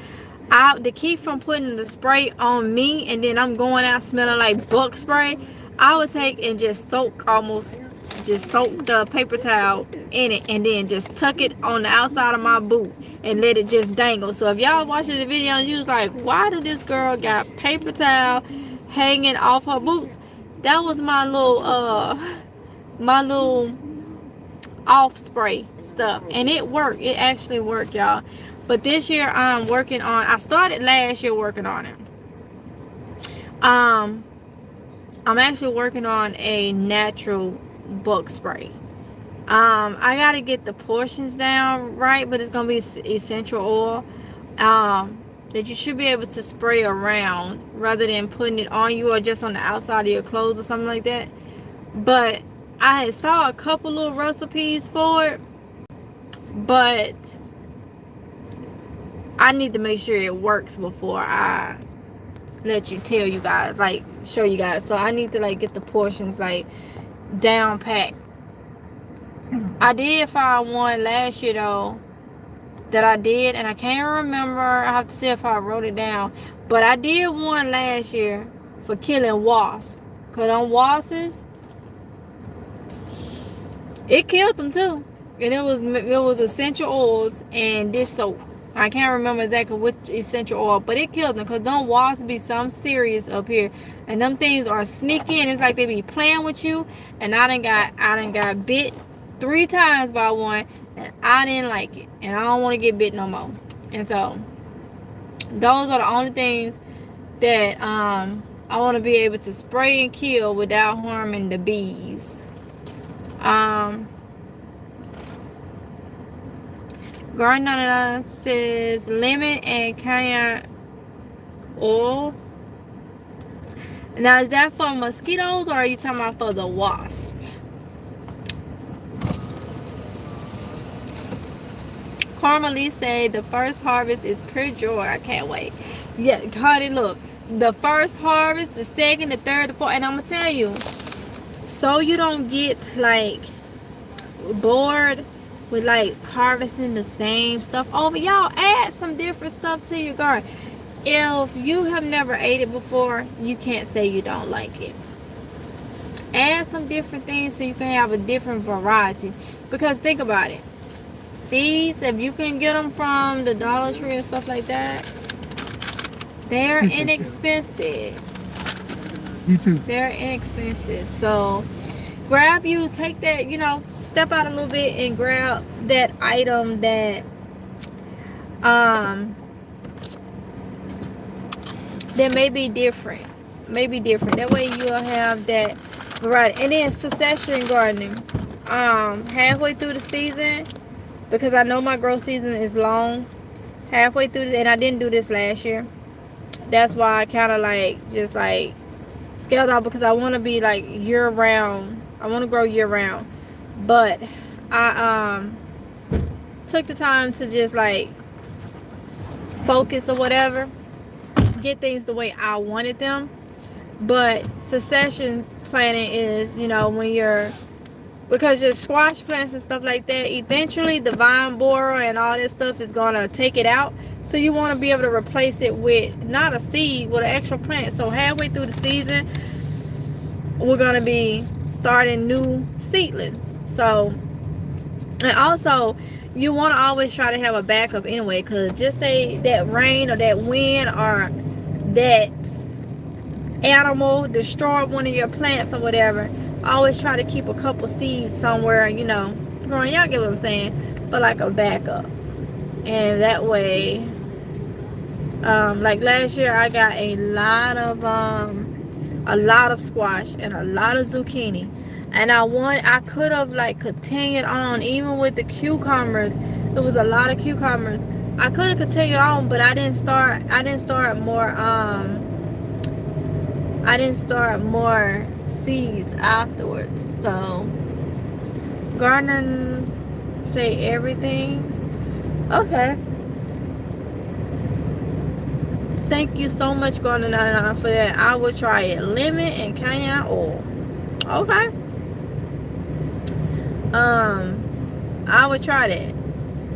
to keep from putting the spray on me and then I'm going out smelling like bug spray, I would take and just soak the paper towel in it and then just tuck it on the outside of my boot and let it just dangle. So if y'all watching the video and you was like, why did this girl got paper towel hanging off her boots? That was my little off spray stuff, and it worked. It actually worked, y'all. But this year I started last year working on it. I'm actually working on a natural bug spray. I gotta get the portions down right, but it's gonna be essential oil that you should be able to spray around rather than putting it on you or just on the outside of your clothes or something like that. But I saw a couple little recipes for it, but I need to make sure it works before I show you guys. So I need to like get the portions like down packed. I did find one last year though that I did, and I can't remember. I have to see if I wrote it down. But I did one last year for killing wasps. Cause on wasps, it killed them too. And it was essential oils and dish soap. I can't remember exactly which essential oil, but it killed them because them wasps be some serious up here, and them things are sneaky, and it's like they be playing with you. And I done got bit 3 times by one, and I didn't like it, and I don't want to get bit no more. And so those are the only things that I want to be able to spray and kill without harming the bees. Garden says lemon and cayenne oil. Now, is that for mosquitoes or are you talking about for the wasp? Carmelie said the first harvest is pure joy. I can't wait. Yeah, honey, look. The first harvest, the second, the third, the fourth. And I'm going to tell you, so you don't get like bored with like harvesting the same stuff over, y'all add some different stuff to your garden. If you have never ate it before, you can't say you don't like it. Add some different things so you can have a different variety. Because think about it, seeds, if you can get them from the Dollar Tree and stuff like that, they're inexpensive. You too. They're inexpensive. So take that, step out a little bit and grab that item that may be different. That way you'll have that variety. And then succession gardening. Halfway through the season, because I know my growth season is long. Halfway through, and I didn't do this last year. That's why I kind of scaled out, because I want to be like year round. I want to grow year round, but I took the time to just like focus or whatever, get things the way I wanted them. But succession planting is, because your squash plants and stuff like that, eventually the vine borer and all that stuff is gonna take it out. So you want to be able to replace it with not a seed, with an extra plant. So halfway through the season, we're gonna be starting new seedlings. So, and also you want to always try to have a backup anyway, because just say that rain or that wind or that animal destroyed one of your plants or whatever. Always try to keep a couple seeds somewhere, you know, growing. Y'all get what I'm saying? But like a backup. And that way, like last year I got a lot of squash and a lot of zucchini. And I could have like continued on even with the cucumbers. There was a lot of cucumbers. I could have continued on, but I didn't start more seeds afterwards. So gardening, say everything. Okay. Thank you so much, Garden 99, for that. I will try it. Lemon and cayenne oil. Okay. I would try that.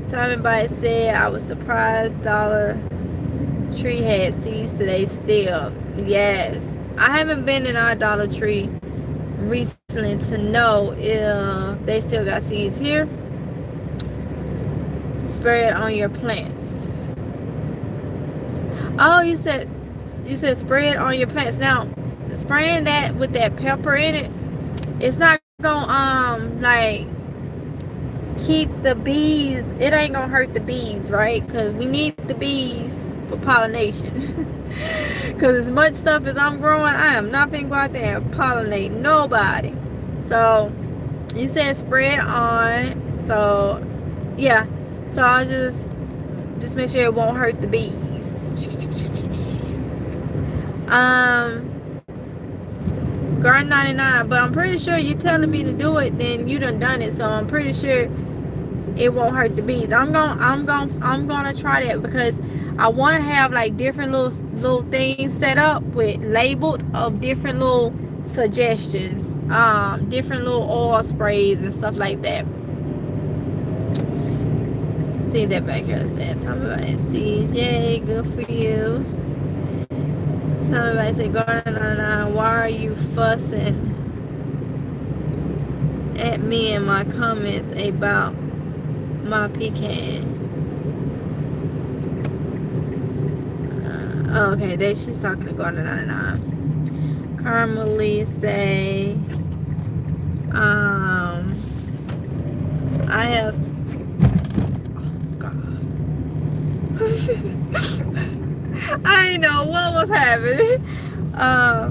Tommy Bite said I was surprised Dollar Tree had seeds today still. Yes. I haven't been in our Dollar Tree recently to know if they still got seeds here. Spray it on your plants. Oh, you said spray it on your plants. Now, spraying that with that pepper in it, it's not gonna like keep the bees. It ain't gonna hurt the bees, right? Because we need the bees for pollination. Because as much stuff as I'm growing, I am not gonna go out there and pollinate nobody. So you said spray it on. So yeah. So I'll just make sure it won't hurt the bees. Garden 99, but I'm pretty sure you telling me to do it, then you done it. So I'm pretty sure it won't hurt the bees. I'm gonna try that because I want to have like different little things set up with labeled of different little suggestions, different little oil sprays and stuff like that. See that back here saying, tell me about STs. Yay, good for you. Tell me about it. Say, Garden, why are you fussing at me in my comments about my pecan? Okay, she's talking to Garden 99. Carmelie say, I have. Oh God. I didn't know what was happening. I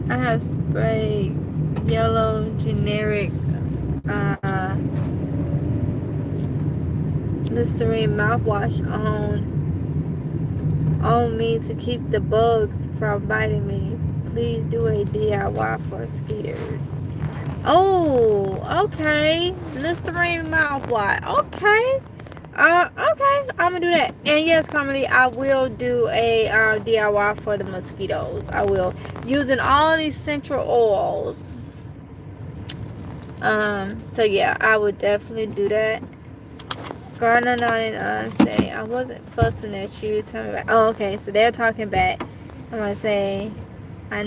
have sprayed yellow generic Listerine mouthwash on me to keep the bugs from biting me. Please do a DIY for skiers. Oh, okay. Listerine mouthwash. Okay. Okay, I'm gonna do that. And yes, Carmelie, I will do a DIY for the mosquitoes. I will, using all these essential oils. So yeah, I would definitely do that. Garner 99 say, I wasn't fussing at you. Tell me back. Oh, okay, so they're talking back. I'm gonna say, I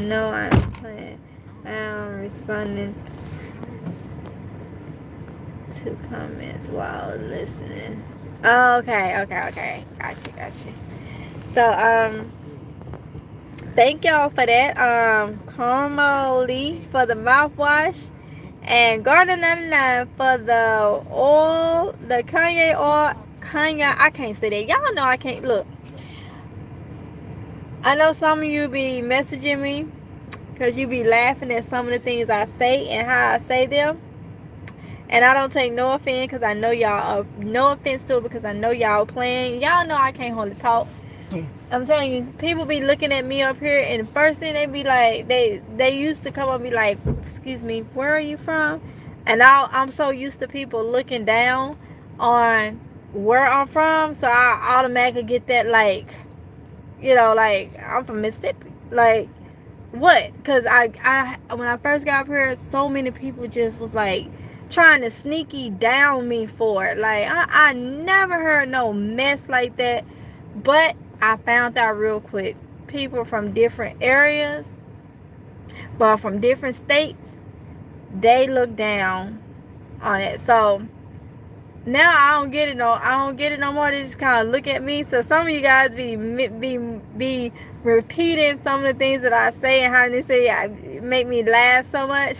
know I'm playing. I'm responding to comments while listening. Oh, okay. Gotcha. So, thank y'all for that. Carmelie for the mouthwash. And Garden 99 for the oil, the Kanye oil. I can't say that. Y'all know I can't. Look, I know some of you be messaging me because you be laughing at some of the things I say and how I say them. And I don't take no offense because I know y'all are, no offense to it because I know y'all playing. Y'all know I can't hold a talk. I'm telling you, people be looking at me up here, and the first thing they be like, they used to come up and be like, excuse me, where are you from? And I'm so used to people looking down on where I'm from, so I automatically get that, like, you know, like, I'm from Mississippi. Like, what? Because I when I first got up here, so many people just was like trying to sneaky down me for it. Like, I never heard no mess like that. But I found out real quick, people from different areas, but from different states, they look down on it. So now I don't get it no more. They just kind of look at me. So some of you guys be repeating some of the things that I say and how they say it make me laugh so much.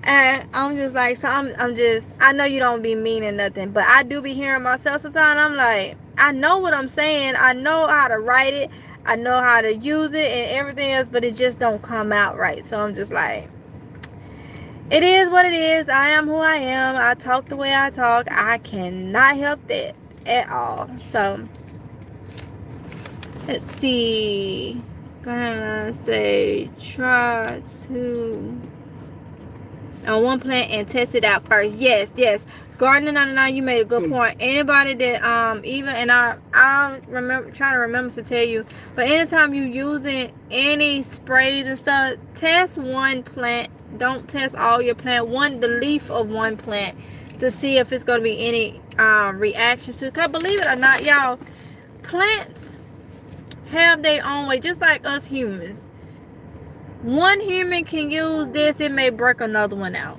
And I'm just like, so I'm just, I know you don't be meaning nothing, but I do be hearing myself sometimes. I'm like, I know what I'm saying. I know how to write it. I know how to use it and everything else, but it just don't come out right. So I'm just like, it is what it is. I am who I am. I talk the way I talk. I cannot help that at all. So let's see. Gonna say try to on one plant and test it out first. Yes. Gardener 99, you made a good point. Anybody that even, and I remember trying to remember to tell you, but anytime you using any sprays and stuff, test one plant. Don't test all your plant. The leaf of one plant to see if it's gonna be any reactions to it. Cause believe it or not, y'all, plants have their own way, just like us humans. One human can use this, it may break another one out.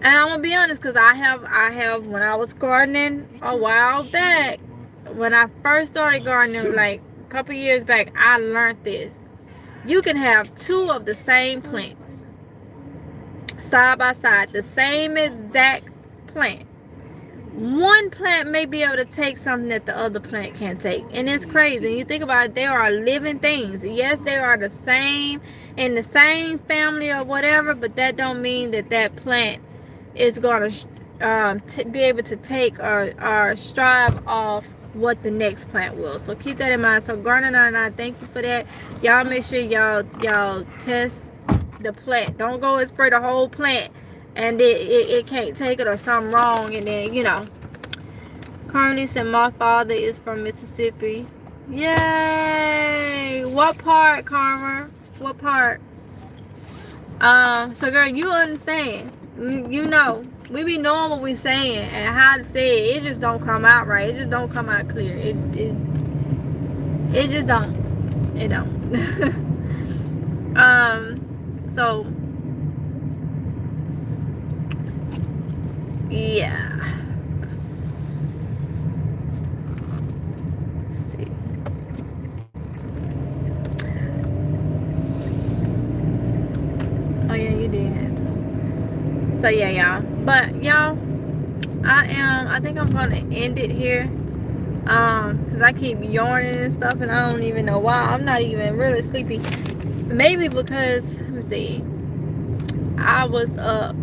And I'm gonna be honest, because I have when I was gardening a while back, when I first started gardening, like a couple years back, I learned this. You can have two of the same plants side by side, the same exact plant. One plant may be able to take something that the other plant can't take, and it's crazy. You think about it, they are living things. Yes, they are the same in the same family or whatever, but that don't mean that plant is going to be able to take or strive off what the next plant will. So keep that in mind. So Gardener 99, thank you for that. Y'all make sure y'all test the plant. Don't go and spray the whole plant and it can't take it or something wrong, and then Currently said my father is from Mississippi. Yay! What part, Karma? What part? So girl, you understand. You know, we be knowing what we saying and how to say it. It just don't come out right. It just don't come out clear. It just don't. It don't. So yeah. Oh yeah, you did have to. So yeah, y'all. But y'all, I think I'm gonna end it here. Cause I keep yawning and stuff, and I don't even know why. I'm not even really sleepy. Maybe because, let me see, I was up.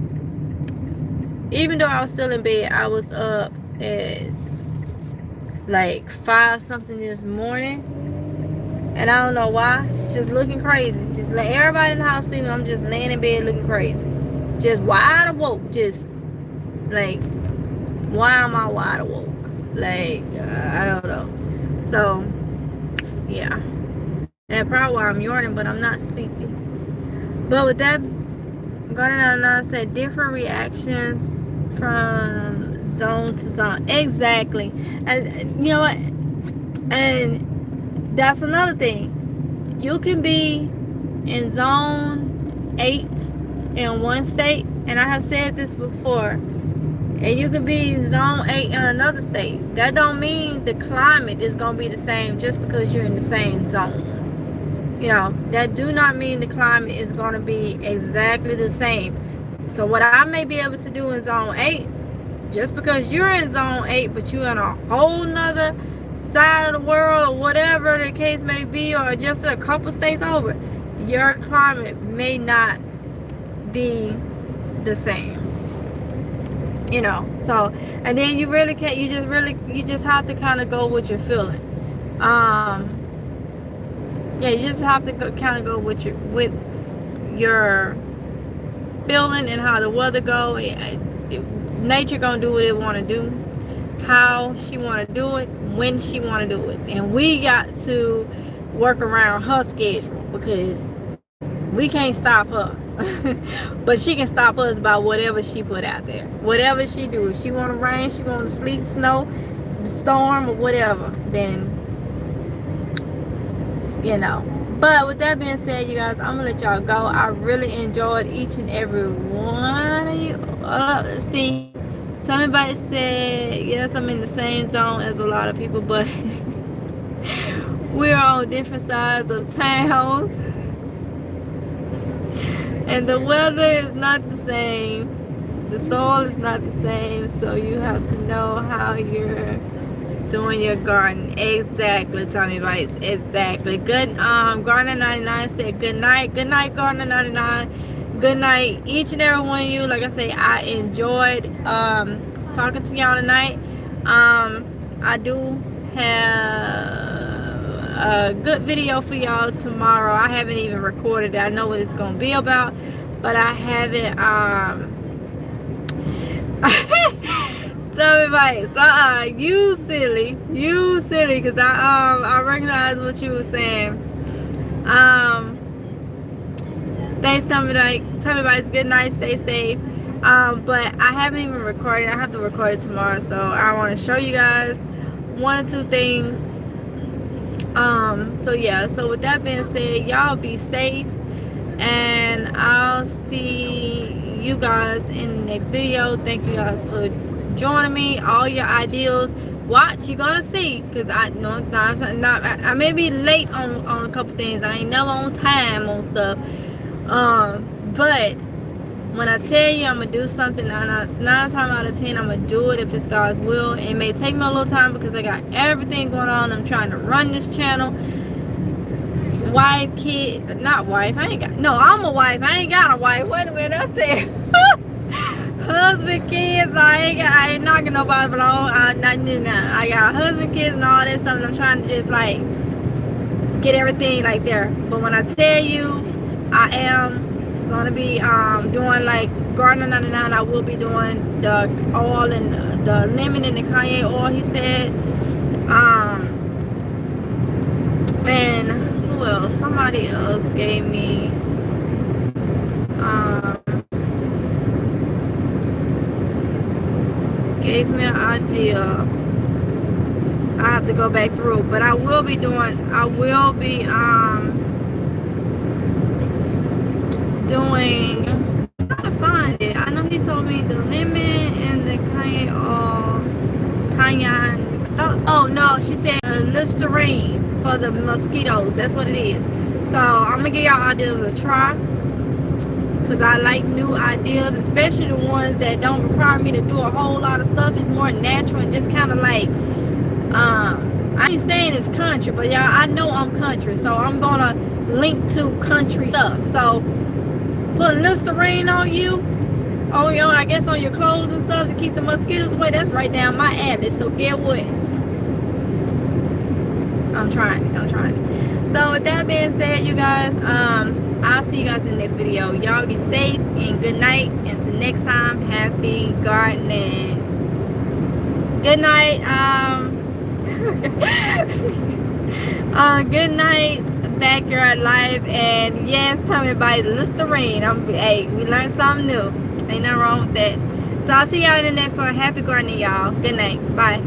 Even though I was still in bed, I was up at like 5 something this morning, and I don't know why. Just looking crazy. Just let everybody in the house sleep. I'm just laying in bed looking crazy. Just wide awoke. Just like, why am I wide awoke? Like, I don't know. So, yeah. And probably why I'm yawning, but I'm not sleepy. But with that, Gardener said different reactions from zone to zone. Exactly. And you know what? And that's another thing. You can be in zone 8 in one state, and I have said this before, and you can be in zone 8 in another state. That don't mean the climate is going to be the same just because you're in the same zone. That do not mean the climate is going to be exactly the same. So what I may be able to do in zone 8, just because you're in zone 8, but you're in a whole nother side of the world, or whatever the case may be, or just a couple states over, your climate may not be the same. So, and then you really can't, you just have to kind of go with your feeling. Yeah, you just have to kind of go with your feeling and how the weather go. Nature gonna do what it want to do, how she want to do it, when she want to do it, and we got to work around her schedule because we can't stop her. But she can stop us by whatever she put out there. Whatever she do. If she want to rain, she want to sleet, snow, storm, or whatever, then But with that being said, you guys, I'm gonna let y'all go. I really enjoyed each and every one of you. Let's see. Somebody said, yes, I'm in the same zone as a lot of people, but we're on different sides of town. And the weather is not the same. The soil is not the same. So you have to know how you're doing your garden. Exactly, Tommy Bites. Exactly. Good. Gardener 99 said good night. Good night, Gardener 99. Good night, each and every one of you. Like I say, I enjoyed talking to y'all tonight. I do have a good video for y'all tomorrow. I haven't even recorded it. I know what it's gonna be about, but I haven't Tell me Bites, you silly, because I recognize what you were saying. Thanks, Tommy Bites. Good night, stay safe. But I haven't even recorded. I have to record it tomorrow, so I want to show you guys one or two things. So yeah. So with that being said, y'all be safe, and I'll see you guys in the next video. Thank you guys for joining me. All your ideas, watch, you're gonna see, because I know I may be late on a couple things. I ain't never on time on stuff. But when I tell you I'm gonna do something, 9 times out of 10 I'm gonna do it if it's God's will. It may take me a little time because I got everything going on. I'm trying to run this channel. Wife, kid, not wife. I'm a wife. I ain't got a wife. Wait a minute, I said husband, kids. I ain't knocking nobody below. I got husband, kids, and all that stuff. And I'm trying to just like get everything like there. But when I tell you, I am gonna be doing like Gardener 99. I will be doing the oil and the lemon and the cayenne oil. He said, and who else? Somebody else gave me an idea. I have to go back through, but I will be doing I'm trying to find it. I know he told me the lemon and the cayenne. Oh no, she said Listerine for the mosquitoes. That's what it is. So I'm gonna give y'all ideas a try, because I like new ideas, especially the ones that don't require me to do a whole lot of stuff. It's more natural and just kind of like I ain't saying it's country, but y'all, I know I'm country, so I'm gonna link to country stuff. So put Listerine on you, I guess on your clothes and stuff to keep the mosquitoes away. That's right down my alley. So get what? I'm trying it. So with that being said, you guys, I'll see you guys in the next video. Y'all be safe and good night. Until next time, happy gardening. Good night. Good night, Backyard Life. And yes, tell me about Listerine. Hey, we learned something new. Ain't nothing wrong with that. So I'll see y'all in the next one. Happy gardening, y'all. Good night. Bye.